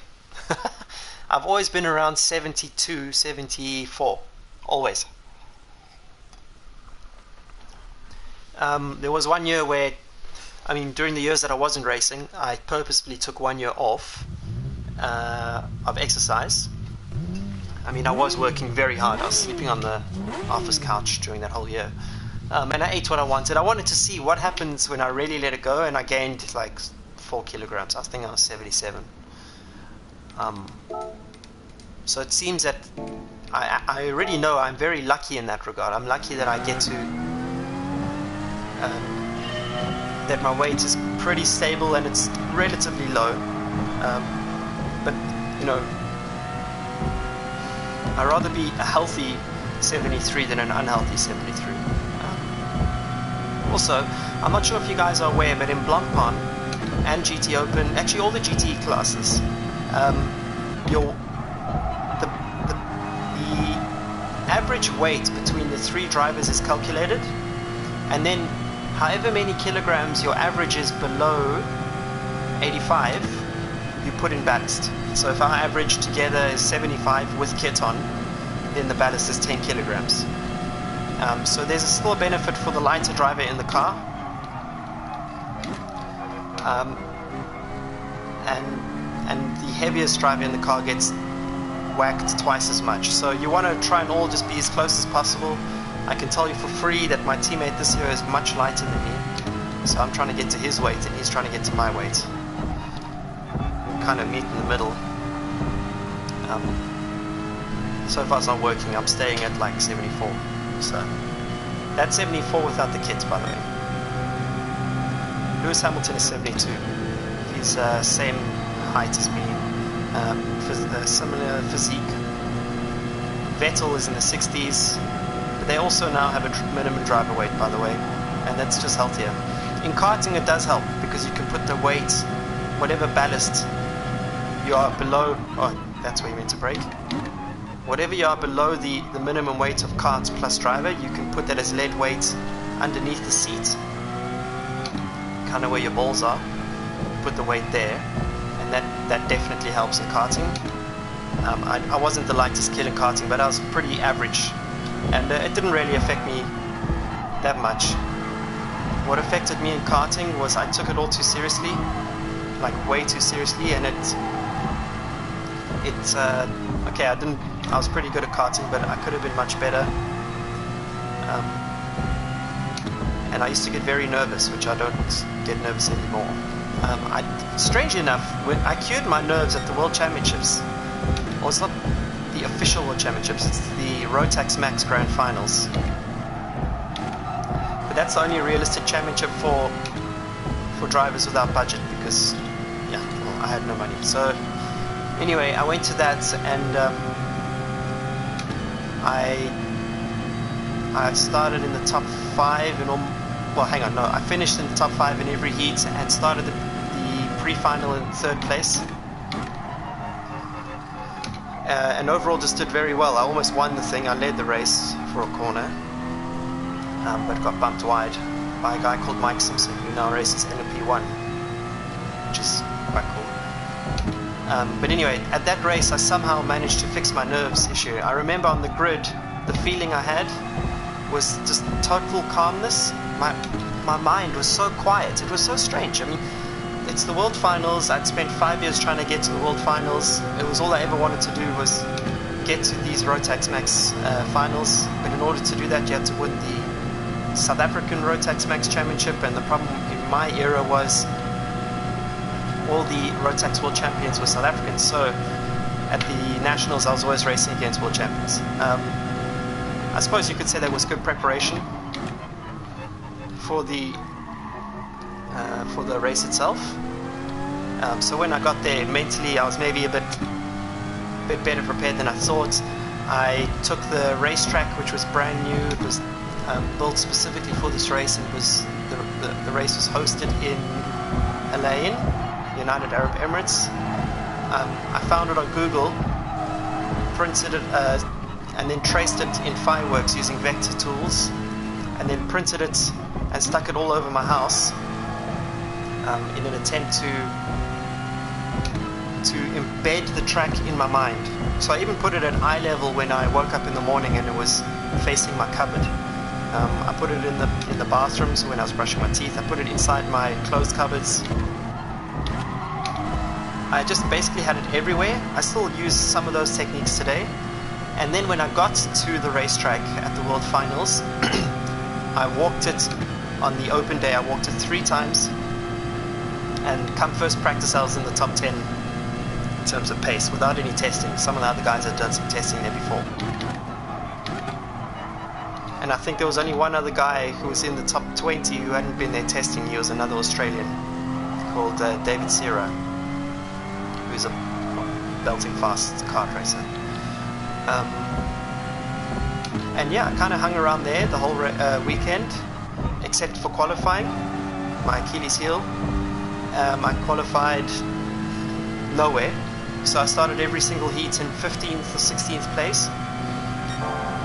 I've always been around 72, 74. Always. There was one year where, during the years that I wasn't racing, I purposefully took 1 year off of exercise. I was working very hard. I was sleeping on the office couch during that whole year. And I ate what I wanted. I wanted to see what happens when I really let it go, and I gained like 4 kilograms. I think I was 77. So it seems that I already know I'm very lucky in that regard. I'm lucky that I get to... that my weight is pretty stable and it's relatively low. But, I'd rather be a healthy 73 than an unhealthy 73. Also, I'm not sure if you guys are aware, but in Blancpain and GT Open, actually all the GT classes, the average weight between the 3 drivers is calculated, and then however many kilograms your average is below 85, you put in ballast. So if our average together is 75 with kit on, then the ballast is 10 kilograms. So there's still a benefit for the lighter driver in the car. And the heaviest driver in the car gets whacked twice as much. So you want to try and all just be as close as possible. I can tell you for free that my teammate this year is much lighter than me. So I'm trying to get to his weight and he's trying to get to my weight. Kind of meet in the middle. so far it's not working. I'm staying at like 74. So that's 74 without the kits, by the way. Lewis Hamilton is 72. He's same height as me, similar physique. Vettel is in the 60s, but they also now have a minimum driver weight, by the way, and that's just healthier. In karting it does help, because you can put the weight, whatever ballast you are below, oh, that's where you meant to brake. Whatever you are below the minimum weight of kart plus driver, you can put that as lead weight underneath the seat, kind of where your balls are. Put the weight there, and that definitely helps in karting. I wasn't the lightest kid in karting, but I was pretty average, and it didn't really affect me that much. What affected me in karting was I took it all too seriously, like way too seriously, and okay, I was pretty good at karting, but I could have been much better. And I used to get very nervous, which I don't get nervous anymore. Strangely enough, when I cured my nerves at the World Championships, or it's not the official World Championships, it's the Rotax Max Grand Finals. But that's the only realistic championship for drivers without budget, because yeah, well, I had no money. So anyway, I went to that, and I started in the top 5 in well, hang on, no, I finished in the top 5 in every heat and started the pre-final in 3rd place. And overall just did very well. I almost won the thing. I led the race for a corner, but got bumped wide by a guy called Mike Simpson, who now races LMP1, which is quite cool. But anyway, at that race I somehow managed to fix my nerves issue. I remember on the grid, the feeling I had was just total calmness. My mind was so quiet. It was so strange. I mean, it's the World Finals. I'd spent 5 years trying to get to the World Finals. It was all I ever wanted to do, was get to these Rotax Max finals. But in order to do that, you had to win the South African Rotax Max Championship. And the problem in my era was all the Rotax World Champions were South Africans. So at the Nationals, I was always racing against World Champions. I suppose you could say that was good preparation for the race itself. So when I got there, mentally I was maybe a bit better prepared than I thought. I took the racetrack, which was brand new. It was built specifically for this race, and it was the race was hosted in Al Ain, United Arab Emirates. I found it on Google, printed it, and then traced it in Fireworks using vector tools, and then printed it and stuck it all over my house in an attempt to embed the track in my mind. So I even put it at eye level when I woke up in the morning and it was facing my cupboard. I put it in the bathroom, so when I was brushing my teeth. I put it inside my clothes cupboards. I just basically had it everywhere. I still use some of those techniques today. And then when I got to the racetrack at the World Finals, I walked it on the open day. I walked it 3 times, and come first practice I was in the top 10 in terms of pace without any testing. Some of the other guys had done some testing there before, and I think there was only one other guy who was in the top 20 who hadn't been there testing. He was another Australian called David Sierra, who's a belting fast kart racer. And yeah, I kind of hung around there the whole weekend, except for qualifying. My Achilles heel, I qualified nowhere, so I started every single heat in 15th or 16th place,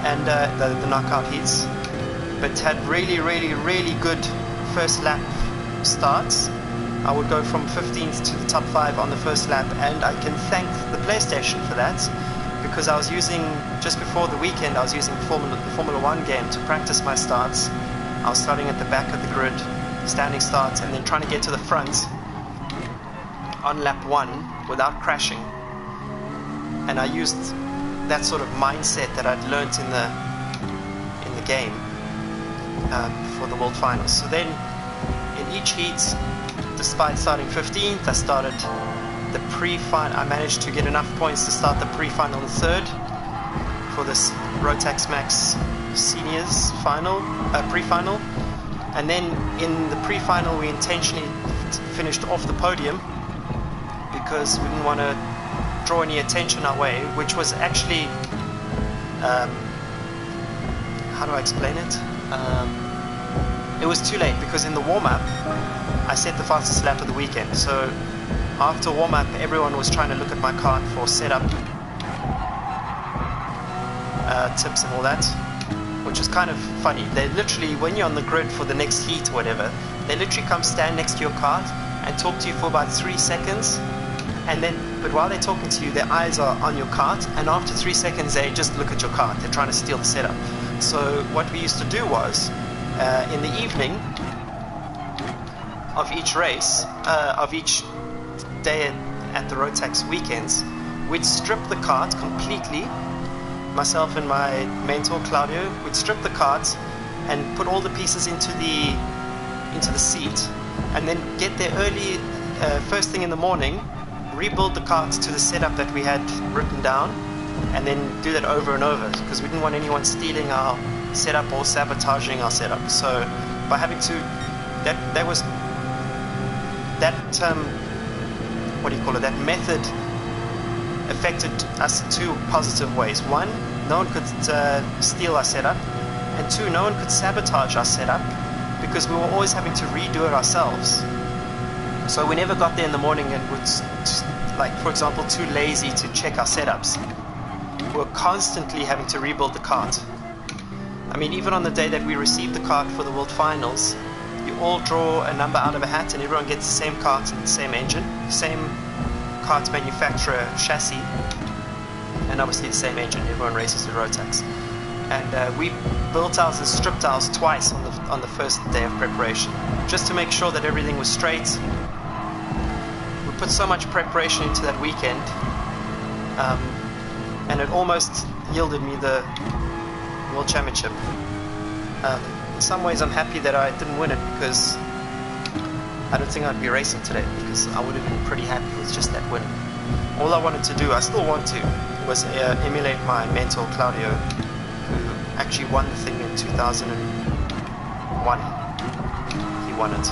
and the knockout heats, but had really good first lap starts. I would go from 15th to the top 5 on the first lap, and I can thank the PlayStation for that, because I was using, just before the weekend, I was using the Formula 1 game to practice my starts. I was starting at the back of the grid, standing starts, and then trying to get to the front on lap 1 without crashing. And I used that sort of mindset that I'd learnt in the game for the World Finals. So then, in each heat, despite starting 15th, I started the pre-final. I managed to get enough points to start the pre-final in 3rd, for this Rotax Max Seniors final, pre-final, and then in the pre-final we intentionally finished off the podium because we didn't want to draw any attention our way, which was actually, how do I explain it? It was too late because in the warm-up I set the fastest lap of the weekend, so after warm-up everyone was trying to look at my kart for setup tips and all that, which is kind of funny. They literally, when you're on the grid for the next heat or whatever, they literally come stand next to your kart and talk to you for about 3 seconds, and then, but while they're talking to you their eyes are on your kart, and after 3 seconds they just look at your kart. They're trying to steal the setup. So what we used to do was, in the evening of each race, of each day at the Rotax weekends, we'd strip the kart completely. Myself and my mentor Claudio would strip the kart and put all the pieces into the seat, and then get there early, first thing in the morning, rebuild the kart to the setup that we had written down, and then do that over and over because we didn't want anyone stealing our setup or sabotaging our setup. So by having to, that was that what do you call it? That method affected us in 2 positive ways. 1, no one could steal our setup, and 2, no one could sabotage our setup because we were always having to redo it ourselves. So we never got there in the morning and would, like for example, too lazy to check our setups. We were constantly having to rebuild the kart. I mean, even on the day that we received the kart for the World Finals, you all draw a number out of a hat and everyone gets the same kart and the same engine, same kart manufacturer chassis, and obviously the same engine. Everyone races with Rotax, and we built ours and stripped ours twice on the first day of preparation, just to make sure that everything was straight. We put so much preparation into that weekend, and it almost yielded me the World Championship. In some ways I'm happy that I didn't win it, because I don't think I'd be racing today, because I would have been pretty happy with just that win. All I wanted to do, I still want to, was emulate my mentor Claudio, who actually won the thing in 2001. He won it.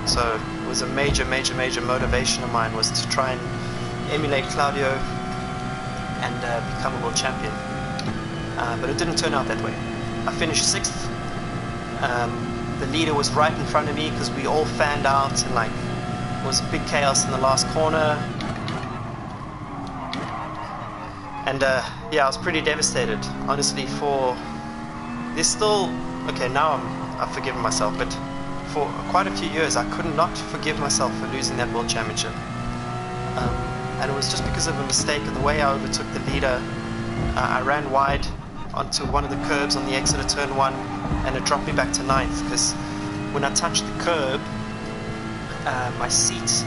So it was a major motivation of mine, was to try and emulate Claudio and become a world champion. But it didn't turn out that way. I finished 6th. The leader was right in front of me because we all fanned out, and like it was big chaos in the last corner. And yeah, I was pretty devastated, honestly. There's still, okay, now I've forgiven myself, but for quite a few years I could not forgive myself for losing that world championship. And it was just because of a mistake in the way I overtook the leader. I ran wide onto one of the curbs on the exit of turn 1, and it dropped me back to 9th, because when I touched the curb, my seat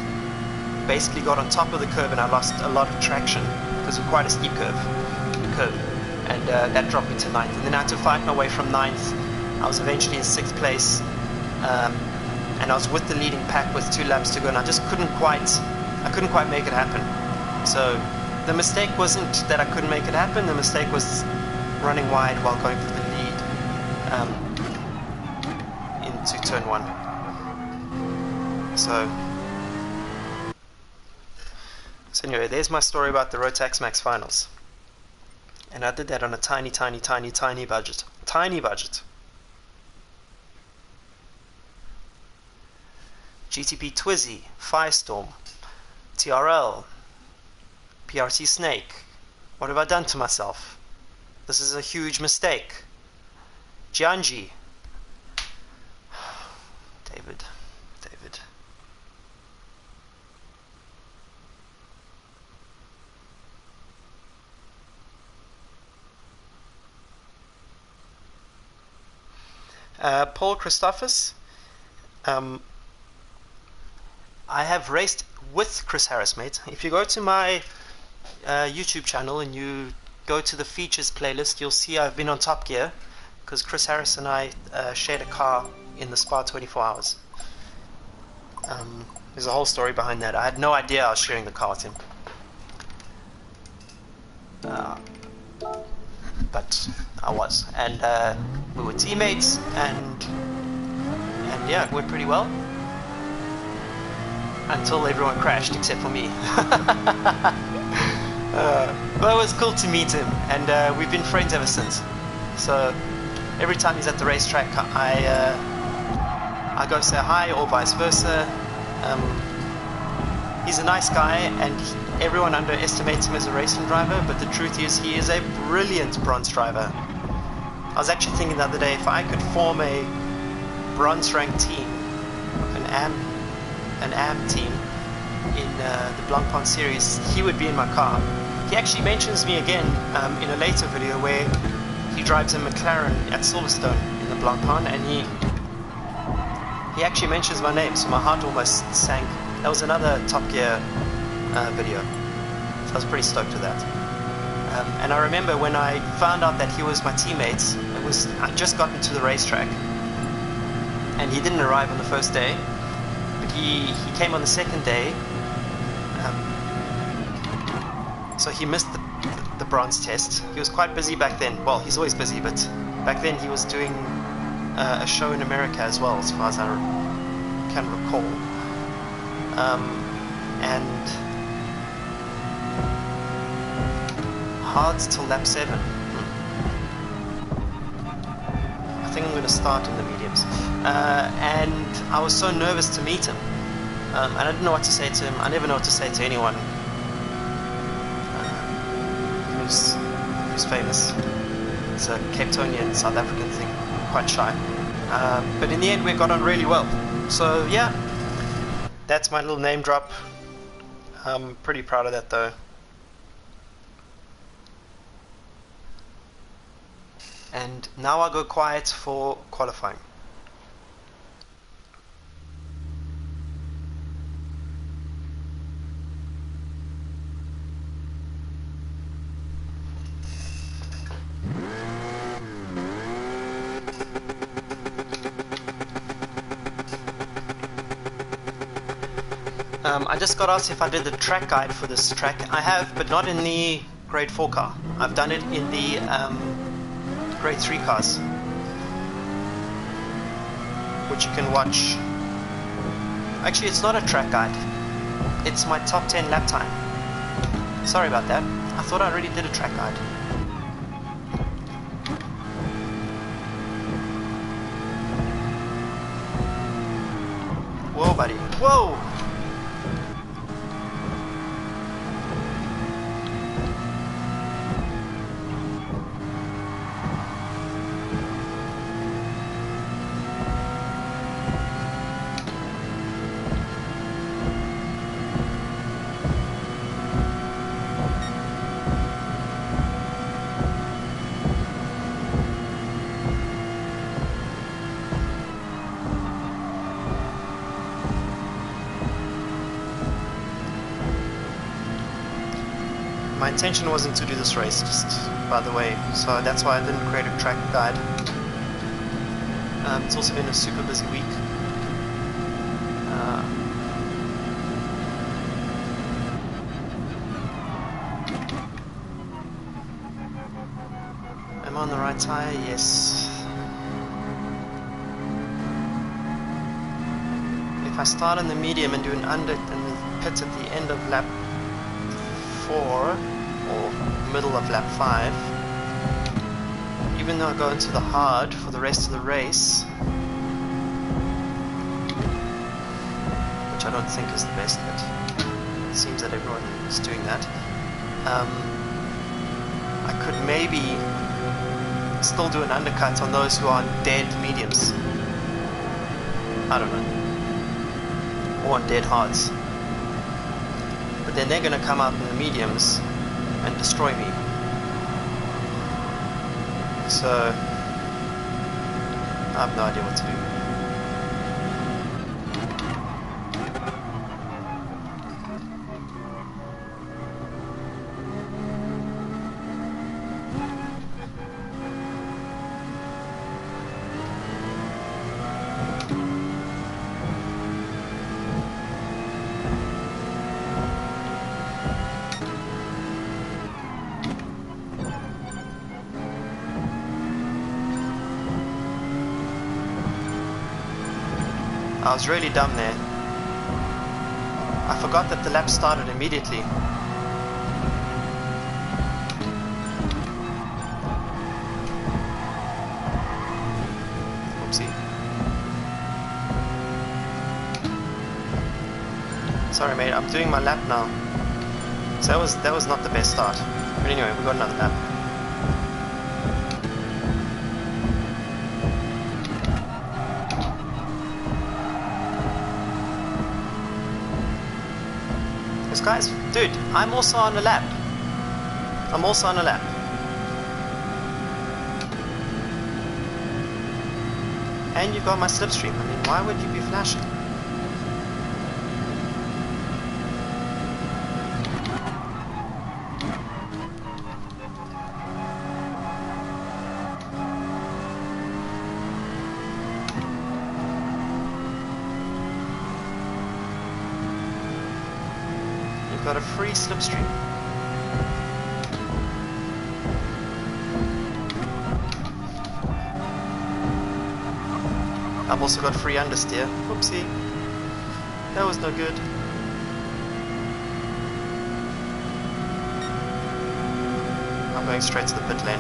basically got on top of the curb and I lost a lot of traction, because it was quite a steep curve, and that dropped me to 9th. And then I had to fight my way from 9th. I was eventually in 6th place, and I was with the leading pack with 2 laps to go, and I just couldn't quite make it happen. So the mistake wasn't that I couldn't make it happen, the mistake was running wide while going for the lead into turn 1. So anyway, there's my story about the Rotax Max Finals. And I did that on a tiny budget. Tiny budget. GTP Twizy, Firestorm, TRL, PRC Snake. What have I done to myself? This is a huge mistake. Gianji. David. Paul Christophus. I have raced with Chris Harris, mate. If you go to my YouTube channel and you go to the features playlist, you'll see I've been on Top Gear, because Chris Harris and I shared a car in the Spa 24 Hours. There's a whole story behind that. I had no idea I was sharing the car with him. but I was, and we were teammates, and yeah, it went pretty well until everyone crashed except for me. But it was cool to meet him, and we've been friends ever since. So every time he's at the racetrack, I go say hi, or vice versa. He's a nice guy, and everyone underestimates him as a racing driver, but the truth is he is a brilliant bronze driver. I was actually thinking the other day, if I could form a bronze ranked team, an AM team in the Blancpain series, he would be in my car. He actually mentions me again in a later video where he drives a McLaren at Silverstone in the Blancpain, and he actually mentions my name, so my heart almost sank. That was another Top Gear video, so I was pretty stoked with that. And I remember when I found out that he was my teammate, I just got into the racetrack, and he didn't arrive on the first day, but he came on the second day, so he missed the bronze test. He was quite busy back then. Well, he's always busy, but back then he was doing a show in America as well, as far as I can recall. And hards till lap 7. I think I'm going to start in the mediums. And I was so nervous to meet him, and I didn't know what to say to him. I never know what to say to anyone who's famous. It's a Cape Townian South African thing, quite shy. But in the end we got on really well. So yeah, that's my little name drop. I'm pretty proud of that though. And now I'll go quiet for qualifying. I just got asked if I did the track guide for this track. I have, but not in the grade 4 car. I've done it in the grade 3 cars, which you can watch. Actually, it's not a track guide. It's my top 10 lap time. Sorry about that. I thought I already did a track guide. Whoa, buddy. Whoa! My intention wasn't to do this race, just by the way, so that's why I didn't create a track guide. It's also been a super busy week. Am I on the right tire? Yes. If I start in the medium and do an under and pit at the end of lap 4 or middle of lap 5, even though I go into the hard for the rest of the race, which I don't think is the best, but it seems that everyone is doing that, I could maybe still do an undercut on those who are on dead mediums. I don't know. Or on dead hards. But then they're going to come out in the mediums and destroy me. So I have no idea what to do. I was really dumb there. I forgot that the lap started immediately. Oopsie. Sorry mate, I'm doing my lap now. So that was not the best start. But anyway, we got another lap. Because guys, dude, I'm also on a lap. I'm also on a lap. And you've got my slipstream. I mean, why would you be flashing? You've got a free slipstream. I've also got free understeer. Whoopsie. That was no good. I'm going straight to the pit lane.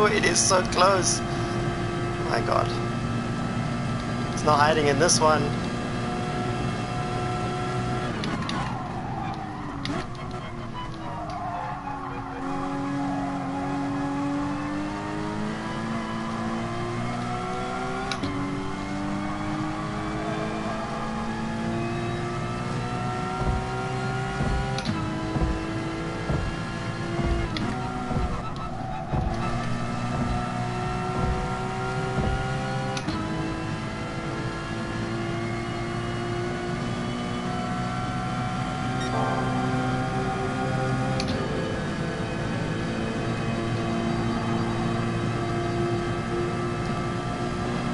It is so close. Oh my god. It's not hiding in this one.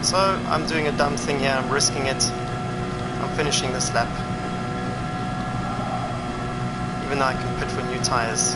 So I'm doing a dumb thing here, I'm risking it. I'm finishing this lap. Even though I can pit for new tires.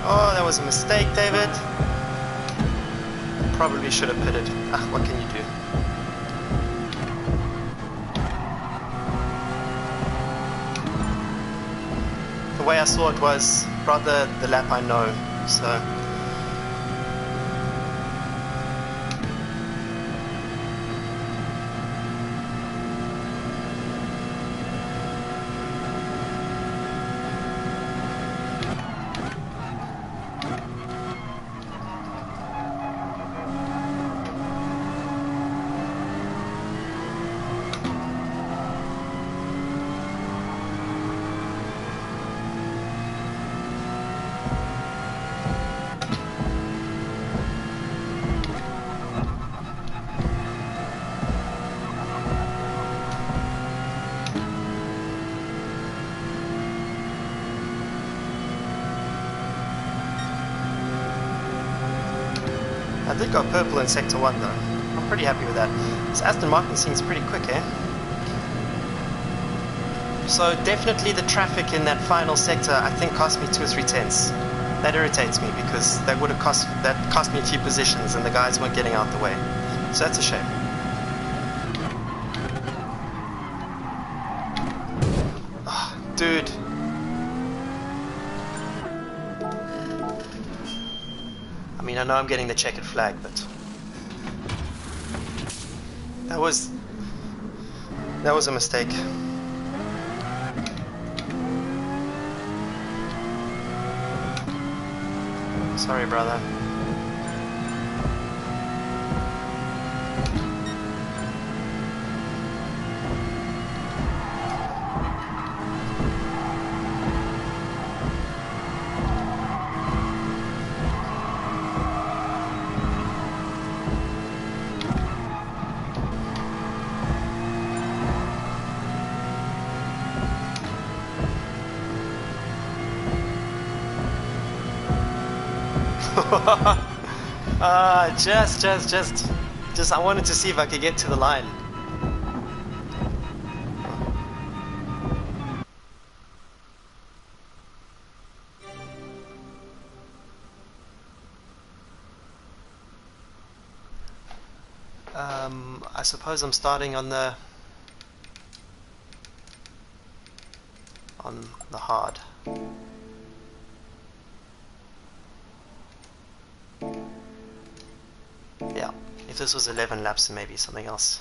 Oh, that was a mistake, David. Probably should have pitted. Ah, what can you do? The way I saw it was rather the lap I know, so... I did go purple in Sector 1 though. I'm pretty happy with that. This Aston Martin seems pretty quick, eh? So definitely the traffic in that final sector I think cost me 2 or 3 tenths. That irritates me because that cost me a few positions and the guys weren't getting out the way. So that's a shame. Oh, dude. I mean, I know I'm getting the checkered flag, but that was a mistake. Sorry, brother. Just, I wanted to see if I could get to the line. I suppose I'm starting on the hard. Yeah, if this was 11 laps, then maybe something else.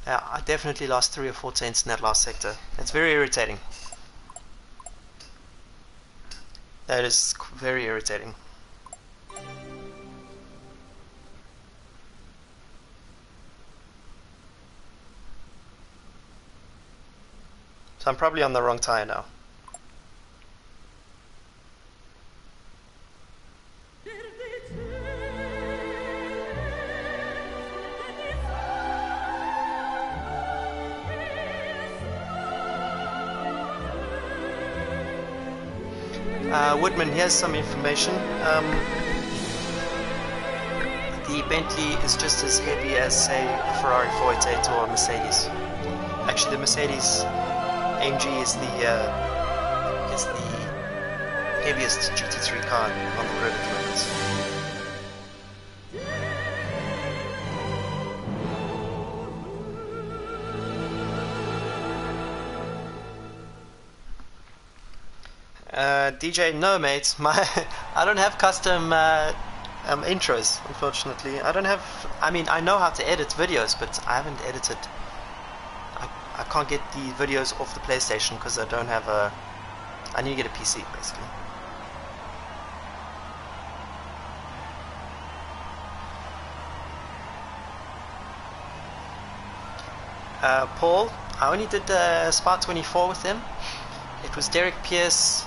Yeah, I definitely lost 3 or 4 tenths in that last sector. It's very irritating. That is very irritating. So I'm probably on the wrong tire now. Woodman, here's some information. The Bentley is just as heavy as, say, a Ferrari 488 or a Mercedes. Actually, the Mercedes AMG is the heaviest GT3 car on the road at the moment. DJ, no mate, I don't have custom intros, unfortunately. I mean, I know how to edit videos, but I haven't edited. I can't get the videos off the PlayStation because I don't have I need to get a PC, basically. Paul, I only did Spa 24 with him. It was Derek Pierce,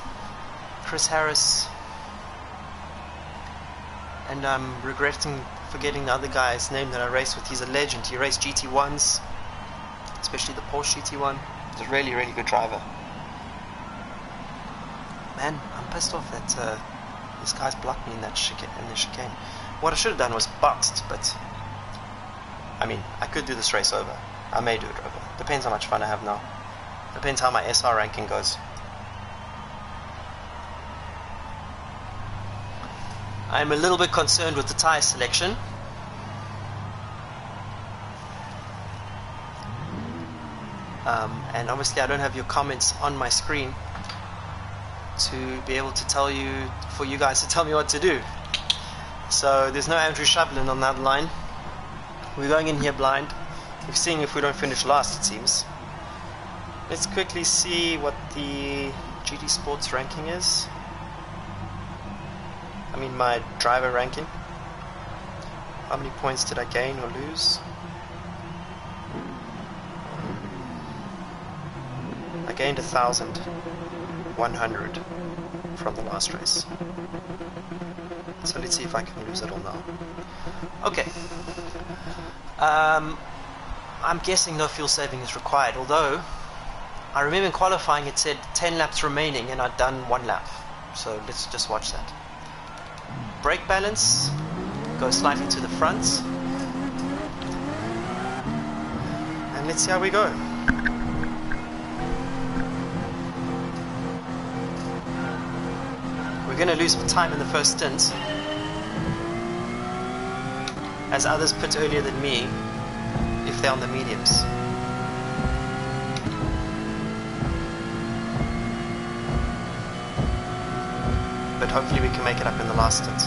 Chris Harris, and I'm forgetting the other guy's name that I raced with. He's a legend. He raced GT1s, especially the Porsche GT1. He's a really, really good driver. Man, I'm pissed off that this guy's blocked me in the chicane. What I should have done was boxed, but I mean, I could do this race over. I may do it over. Depends how much fun I have now. Depends how my SR ranking goes. I'm a little bit concerned with the tyre selection. And obviously I don't have your comments on my screen to be able to tell you, for you guys to tell me what to do. So there's no Andrew Shovlin on that line. We're going in here blind. We're seeing if we don't finish last, it seems. Let's quickly see what the GT Sports ranking is. I mean my driver ranking. How many points did I gain or lose? I gained 1,100 from the last race. So let's see if I can lose it all now. Okay. I'm guessing no fuel saving is required, although I remember in qualifying it said 10 laps remaining and I'd done 1 lap. So let's just watch that. Brake balance, go slightly to the front. And let's see how we go. We're going to lose time in the first stint, as others pit earlier than me if they're on the mediums. But hopefully we can make it up in the last stint.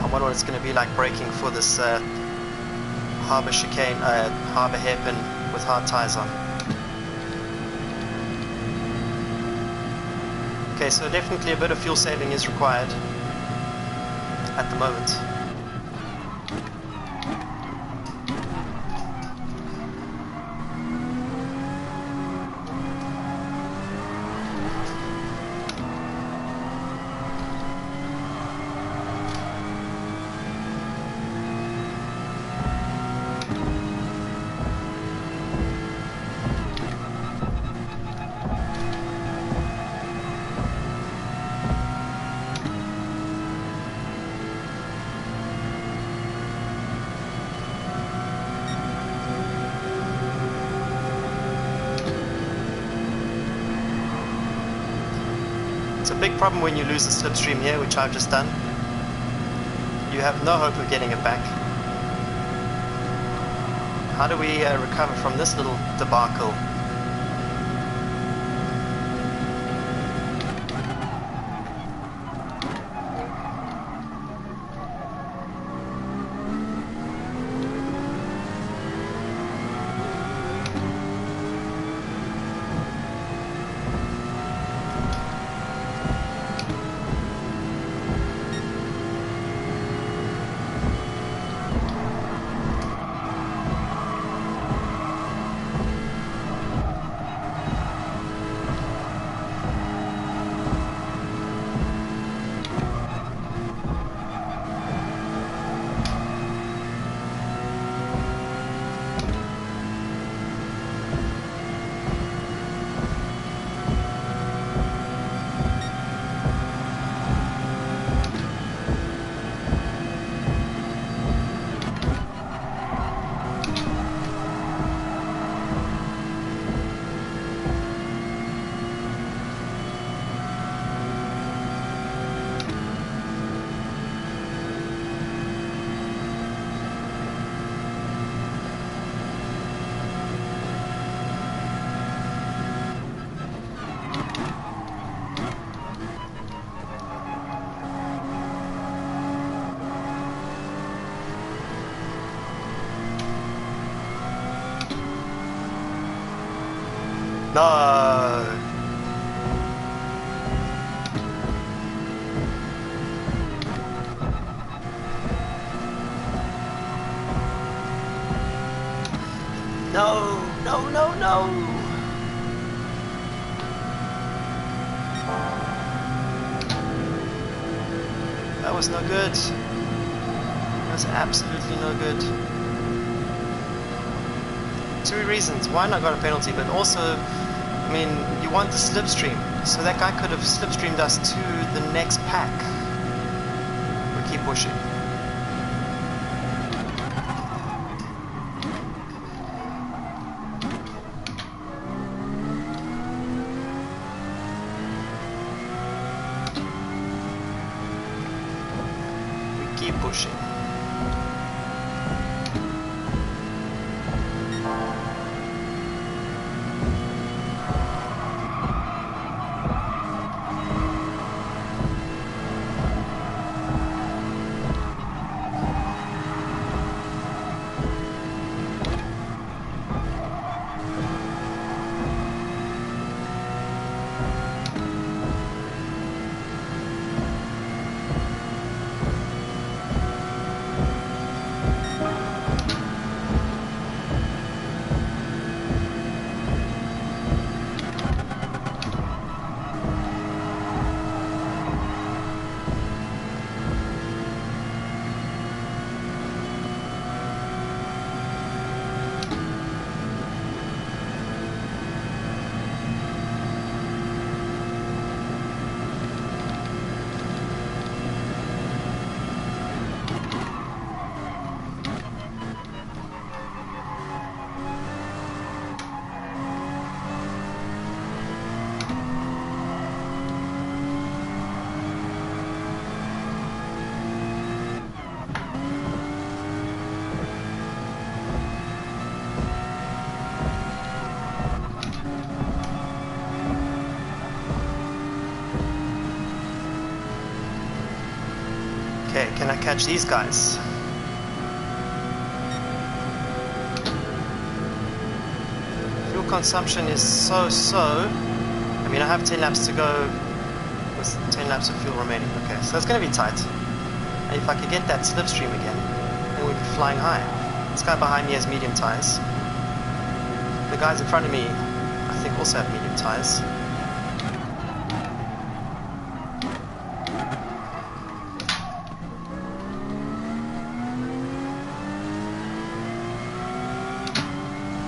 I wonder what it's going to be like braking for this harbour chicane, harbour hairpin with hard tyres on. Okay, so definitely a bit of fuel saving is required at the moment. It's a big problem when you lose the slipstream here, which I've just done. You have no hope of getting it back. How do we recover from this little debacle? No! No! No, no, no! That was no good. That was absolutely no good. 2 reasons. One, I got a penalty, but also, I mean, you want the slipstream. So that guy could have slipstreamed us to the next pack. We keep pushing. Keep pushing. Okay, can I catch these guys? Fuel consumption is so. I mean, I have 10 laps to go with 10 laps of fuel remaining. Okay, so it's going to be tight. And if I could get that slipstream again, then we'd be flying high. This guy behind me has medium tires. The guys in front of me, I think, also have medium tires.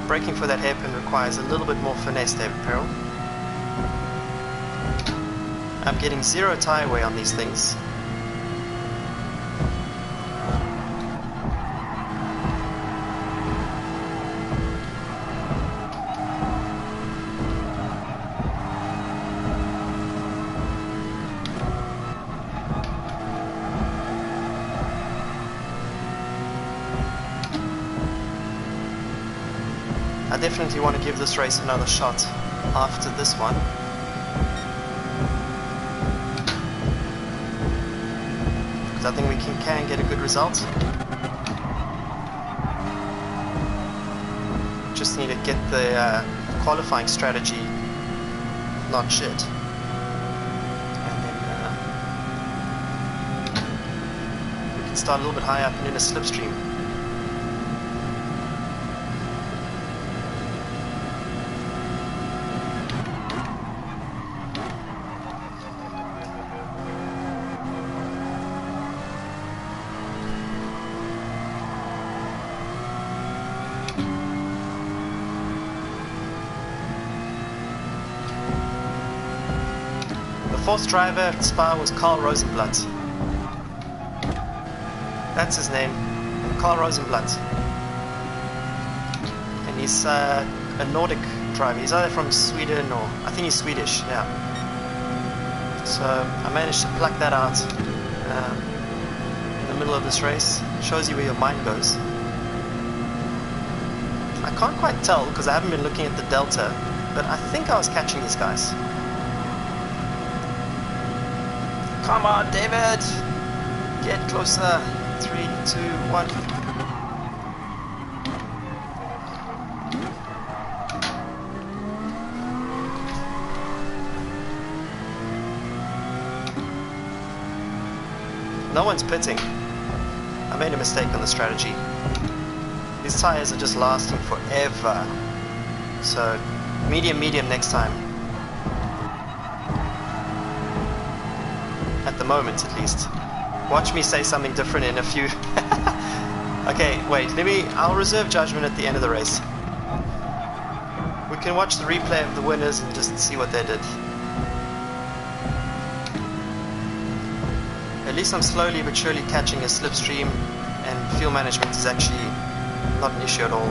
Braking for that hairpin requires a little bit more finesse, David Peril. I'm getting 0 tire wear on these things. I definitely want to give this race another shot after this one. Because I think we can get a good result. Just need to get the qualifying strategy not shit. And then we can start a little bit higher up and in a slipstream. The fourth driver at Spa was Carl Rosenblatt. That's his name, Carl Rosenblatt. And he's a Nordic driver. He's either from Sweden or I think he's Swedish, yeah. So I managed to pluck that out in the middle of this race. Shows you where your mind goes. I can't quite tell because I haven't been looking at the delta, but I think I was catching these guys. Come on, David! Get closer. 3, 2, 1. no one's pitting. I made a mistake on the strategy. These tires are just lasting forever. So, medium next time. At the moment, at least. Watch me say something different in a few... Okay, wait, I'll reserve judgment at the end of the race. We can watch the replay of the winners and just see what they did. At least I'm slowly but surely catching a slipstream, and fuel management is actually not an issue at all.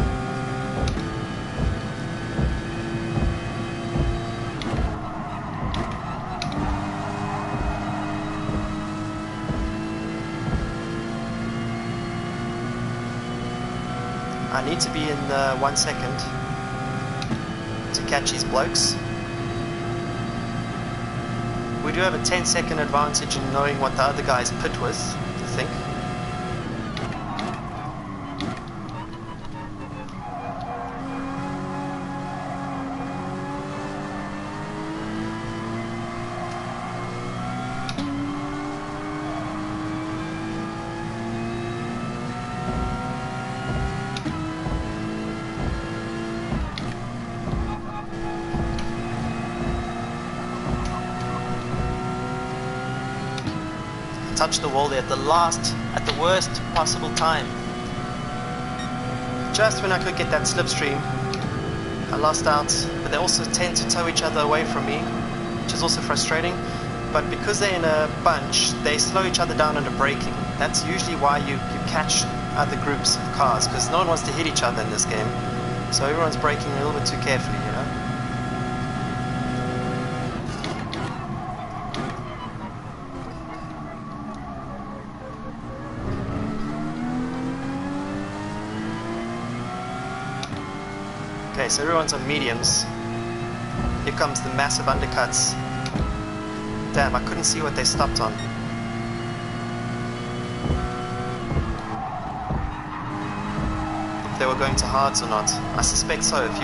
I need to be in 1 second to catch these blokes. We do have a 10-second advantage in knowing what the other guys pit with, I think. Touched the wall there at the worst possible time. Just when I could get that slipstream, I lost out, but they also tend to tow each other away from me, which is also frustrating. But because they're in a bunch, they slow each other down under braking. That's usually why you catch other groups of cars, because no one wants to hit each other in this game. So everyone's braking a little bit too carefully, you know. Okay, so everyone's on mediums. Here comes the massive undercuts. Damn, I couldn't see what they stopped on. If they were going to hards or not. I suspect so. If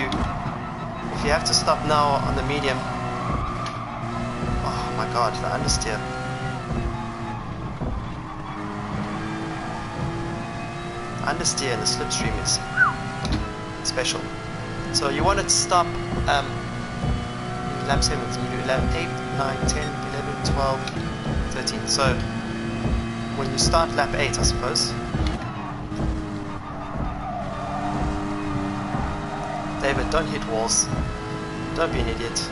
you have to stop now on the medium. Oh my god, the understeer. Understeer in the slipstream is special. So you want to stop lap 7, so you do lap 8, 9, 10, 11, 12, 13. So when you start lap 8, I suppose. David, don't hit walls. Don't be an idiot.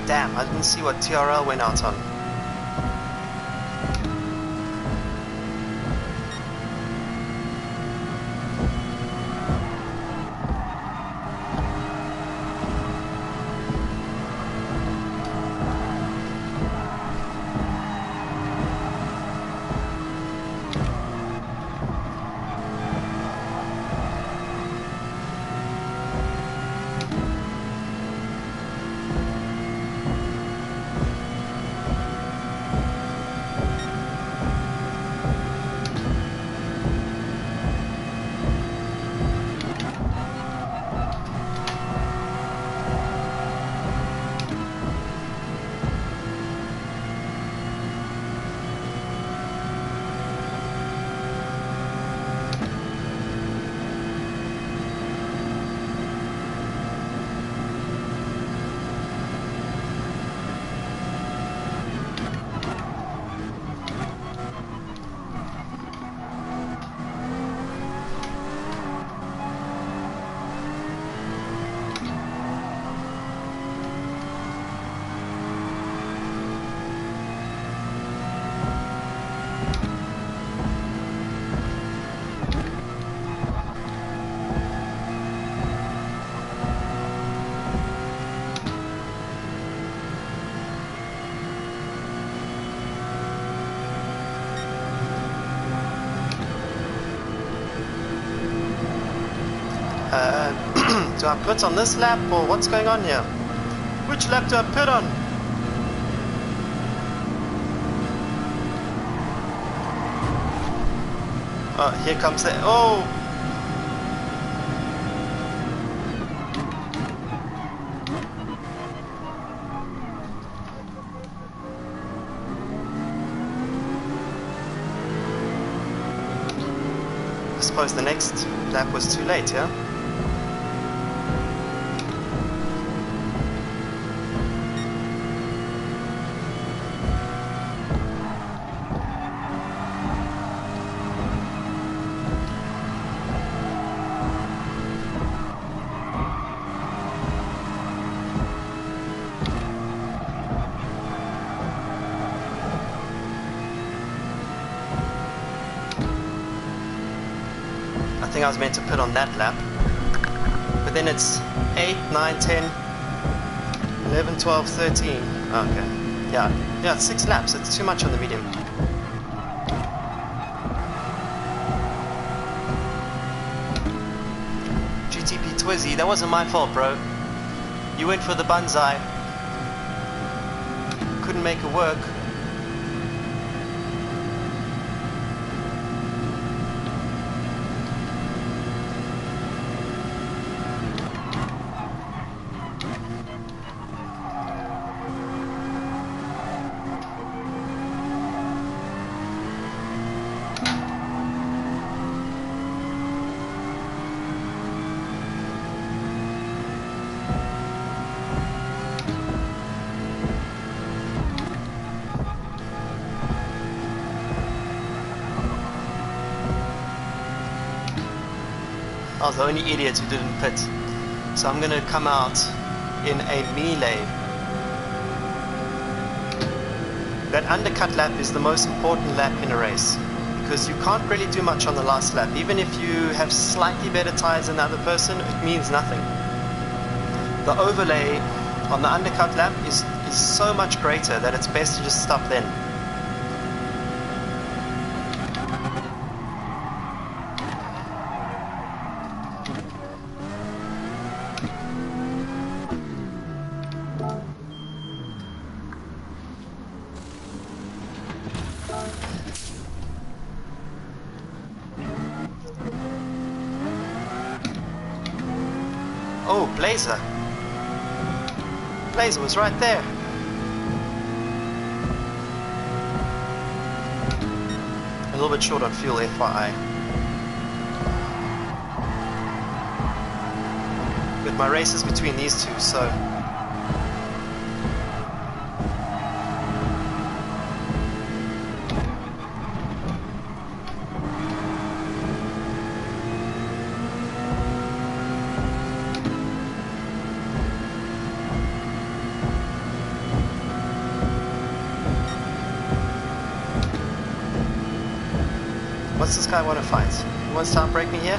Damn, I didn't see what TRL went out on. Do I put on this lap or what's going on here? Which lap do I put on? Oh, here comes the... Oh! I suppose the next lap was too late, yeah? I think I was meant to put on that lap, but then it's 8, 9, 10, 11, 12, 13. Okay, yeah, it's 6 laps. It's too much on the medium. GTP Twizzy, that wasn't my fault, bro. You went for the banzai. Couldn't make it work. I was the only idiot who didn't pit. So I'm gonna come out in a melee. That undercut lap is the most important lap in a race, because you can't really do much on the last lap. Even if you have slightly better tires than the other person, it means nothing. The overlay on the undercut lap is so much greater that it's best to just stop then. Oh, Blazer. Blazer was right there. A little bit short on fuel, FYI. But my race is between these two, so... What's this guy want to fight? He wants to outbrake me here?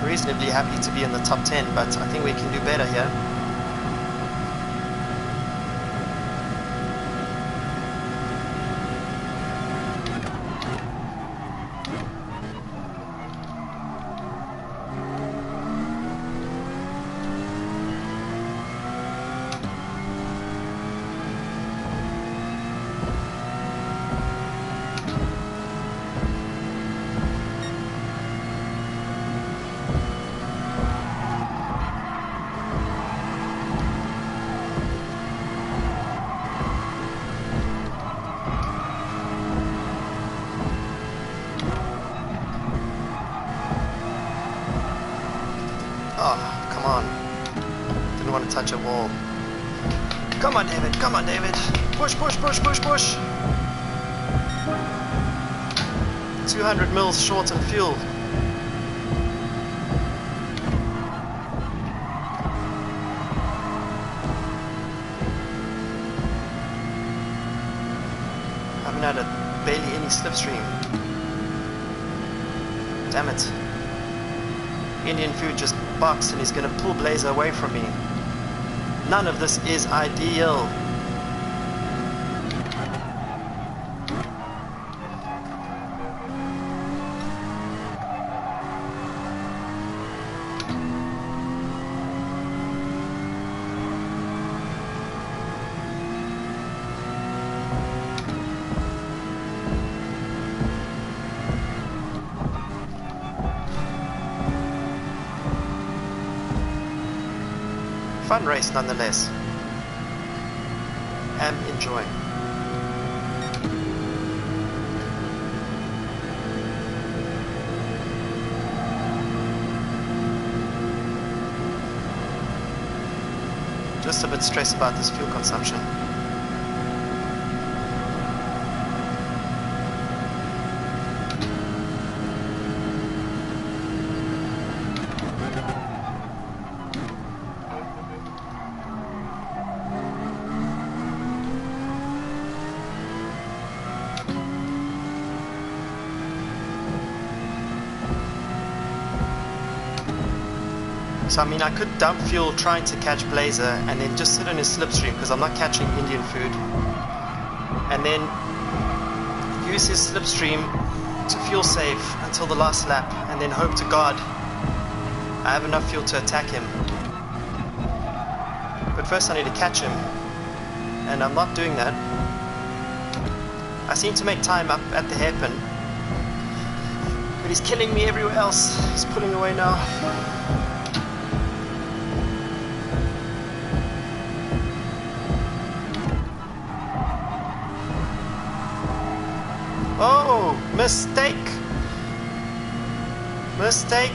Reasonably happy to be in the top 10, but I think we can do better here. punch a wall. Come on, David. Come on, David. Push, push, push, push, push. 200 mils short on fuel. Haven't had barely any slipstream. Damn it. Indian food just barks and he's going to pull Blazer away from me. None of this is ideal. Fun race nonetheless. Am enjoying. Just a bit stressed about this fuel consumption. So I mean, I could dump fuel trying to catch Blazer and then just sit in his slipstream because I'm not catching Indian food, and then use his slipstream to fuel save until the last lap, and then hope to God I have enough fuel to attack him. But first I need to catch him, and I'm not doing that. I seem to make time up at the hairpin, but he's killing me everywhere else. He's pulling away now. Oh, mistake! Mistake!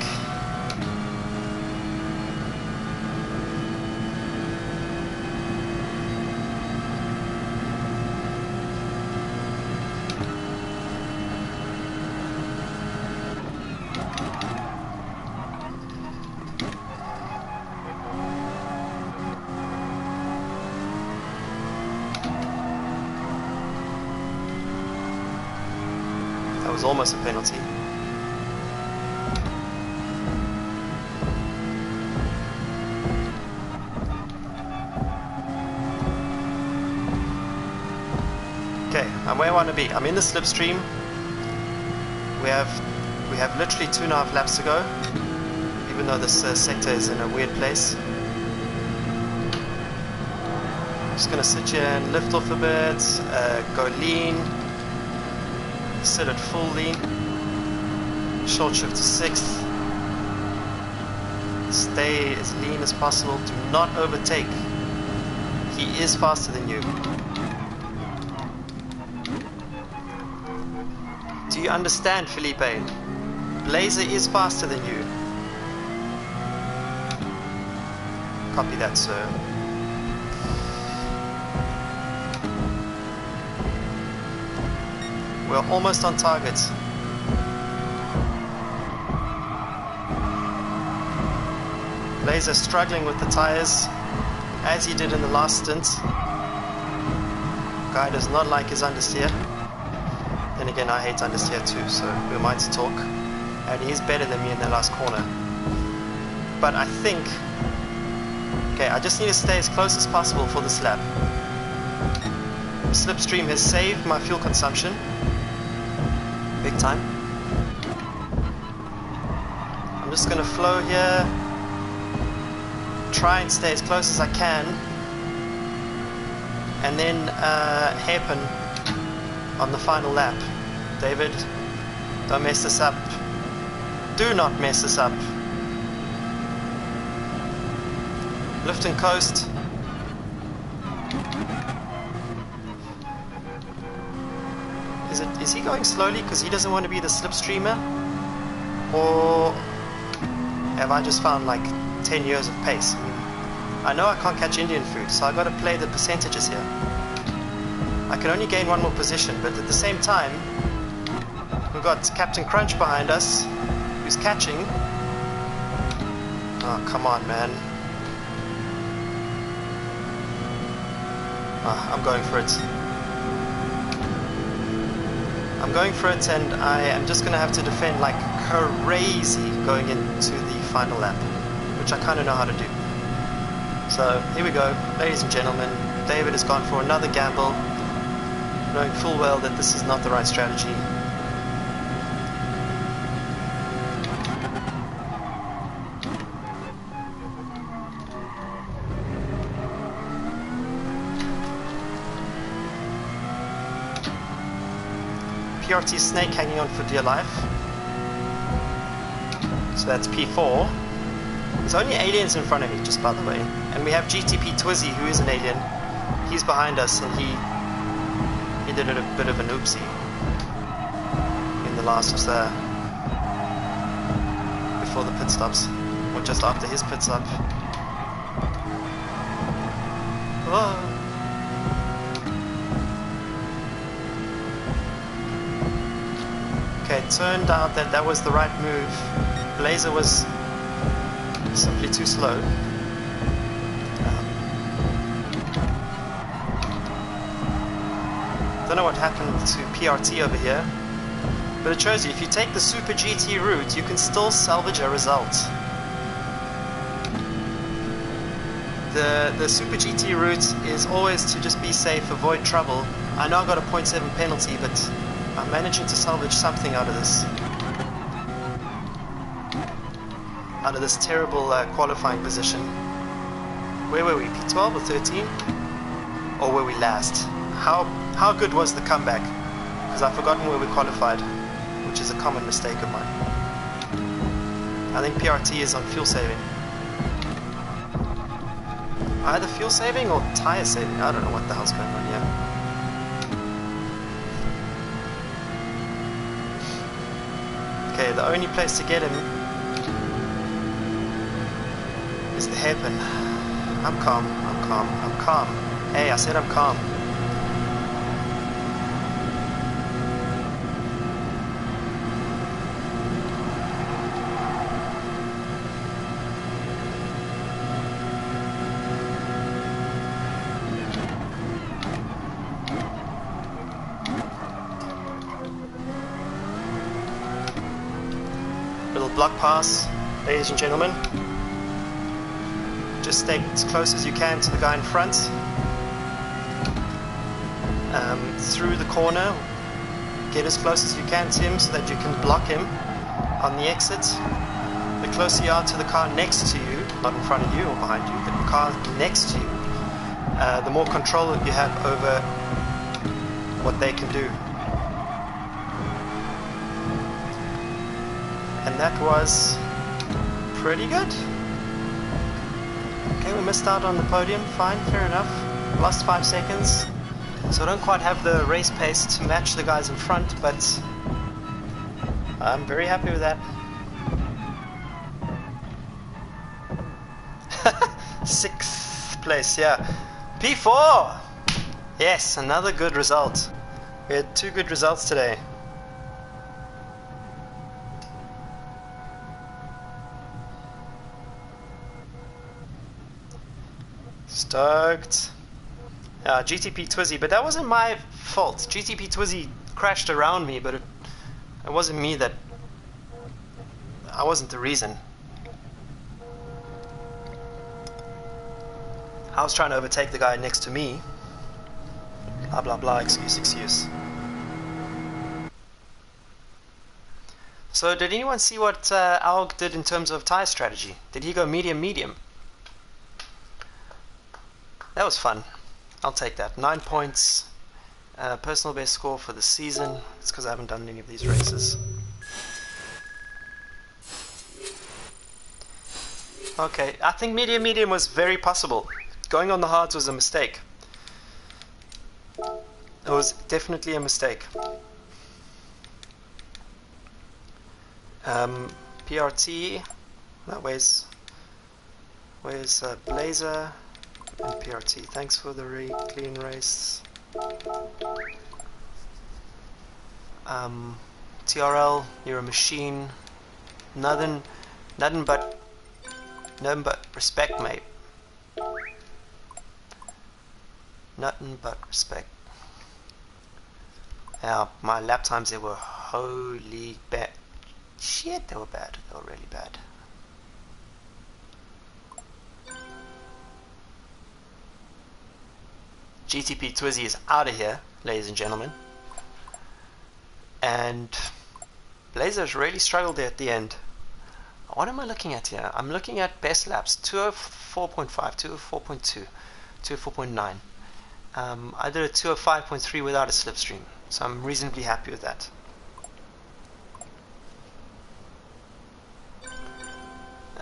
That was almost a penalty. Okay, I'm where I want to be. I'm in the slipstream. We have literally 2.5 laps to go, even though this sector is in a weird place. I'm just gonna sit here and lift off a bit, go lean. Sit at full lean, short shift to 6th, stay as lean as possible, do not overtake, he is faster than you. Do you understand, Felipe? Blazer is faster than you. Copy that, sir. We're almost on target. Blazer struggling with the tires, as he did in the last stint. Guy does not like his understeer. Then again, I hate understeer too, so we might talk. And he's better than me in the last corner. But I think... Okay, I just need to stay as close as possible for this lap. The slipstream has saved my fuel consumption. Big time. I'm just gonna flow here, try and stay as close as I can, and then hairpin on the final lap. David, don't mess this up. Do not mess this up. Lift and coast. Is he going slowly because he doesn't want to be the slipstreamer? Or have I just found like 10 years of pace? I mean, I know I can't catch Indian food, so I got to play the percentages here. I can only gain one more position, but at the same time, we've got Captain Crunch behind us, who's catching. Oh, come on, man. Oh, I'm going for it. I'm going for it, and I am just going to have to defend like crazy going into the final lap, which I kind of know how to do. So here we go, ladies and gentlemen. David has gone for another gamble, knowing full well that this is not the right strategy. PRT Snake hanging on for dear life. So that's P4. There's only aliens in front of me, just by the way. And we have GTP Twizzy, who is an alien. He's behind us, and he did a bit of an oopsie in the last before the pit stops, or just after his pit stop. Oh. Okay, it turned out that that was the right move. Blazer was simply too slow. Don't know what happened to PRT over here, but it shows you if you take the Super GT route, you can still salvage a result. The Super GT route is always to just be safe, avoid trouble. I know I got a 0.7 penalty, but I'm managing to salvage something out of this. Out of this terrible qualifying position. Where were we? P12 or 13? Or were we last? How good was the comeback? Because I've forgotten where we qualified, which is a common mistake of mine. I think PRT is on fuel saving. Either fuel saving or tire saving. I don't know what the hell's going on here. Okay, the only place to get him is the hairpin. I'm calm, I'm calm, I'm calm. Hey, I said I'm calm. Little block pass, ladies and gentlemen. Just stay as close as you can to the guy in front. Through the corner, get as close as you can to him so that you can block him on the exit. The closer you are to the car next to you, not in front of you or behind you, but the car next to you, the more control you have over what they can do. And that was pretty good. Okay, we missed out on the podium. Fine, fair enough. Lost 5 seconds. So I don't quite have the race pace to match the guys in front, but I'm very happy with that. 6th place, yeah. P4! Yes, another good result. We had 2 good results today. Stoked. GTP Twizzy, but that wasn't my fault. GTP Twizzy crashed around me, but it wasn't me that... I wasn't the reason. I was trying to overtake the guy next to me. Blah blah blah, excuse, excuse. So did anyone see what Alg did in terms of tire strategy? Did he go medium medium? That was fun. I'll take that. 9 points. Personal best score for the season. It's because I haven't done any of these races. Okay, I think medium medium was very possible. Going on the hards was a mistake. It was definitely a mistake. PRT, that weighs Where's Blazer and PRT? Thanks for the clean race. TRL, you're a machine. Nothing but respect, mate. Nothing but respect. Yeah, my lap times, they were holy bad. Shit, they were bad. They were really bad. GTP Twizzy is out of here, ladies and gentlemen. And Blazers really struggled there at the end. What am I looking at here? I'm looking at best laps. 204.5, 204.2, 204.9. I did a 205.3 without a slipstream, so I'm reasonably happy with that.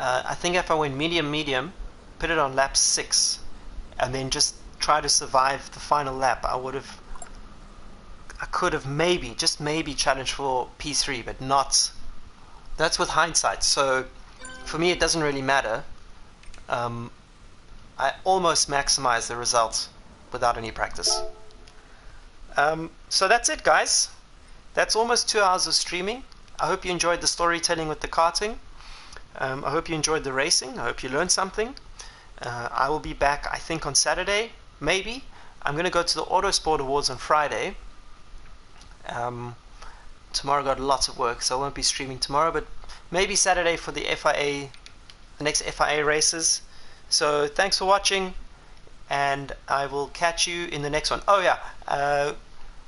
I think if I went medium, put it on lap 6, and then just try to survive the final lap, I could have maybe, just maybe, challenged for P3, but not. That's with hindsight. So for me, it doesn't really matter. I almost maximized the result without any practice. So that's it, guys. That's almost 2 hours of streaming. I hope you enjoyed the storytelling with the karting. I hope you enjoyed the racing. I hope you learned something. I will be back, I think, on Saturday, maybe. I'm going to go to the Autosport Awards on Friday. Tomorrow got lots of work, so I won't be streaming tomorrow, but maybe Saturday for the FIA, the next FIA races. So thanks for watching, and I will catch you in the next one. Oh yeah,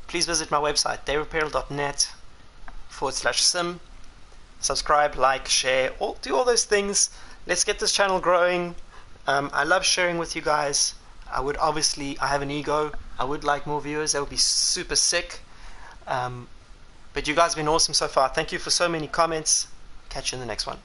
please visit my website, davidperel.net/sim. Subscribe, like, share, do all those things. Let's get this channel growing. I love sharing with you guys. I have an ego. I would like more viewers. That would be super sick. But you guys have been awesome so far. Thank you for so many comments. Catch you in the next one.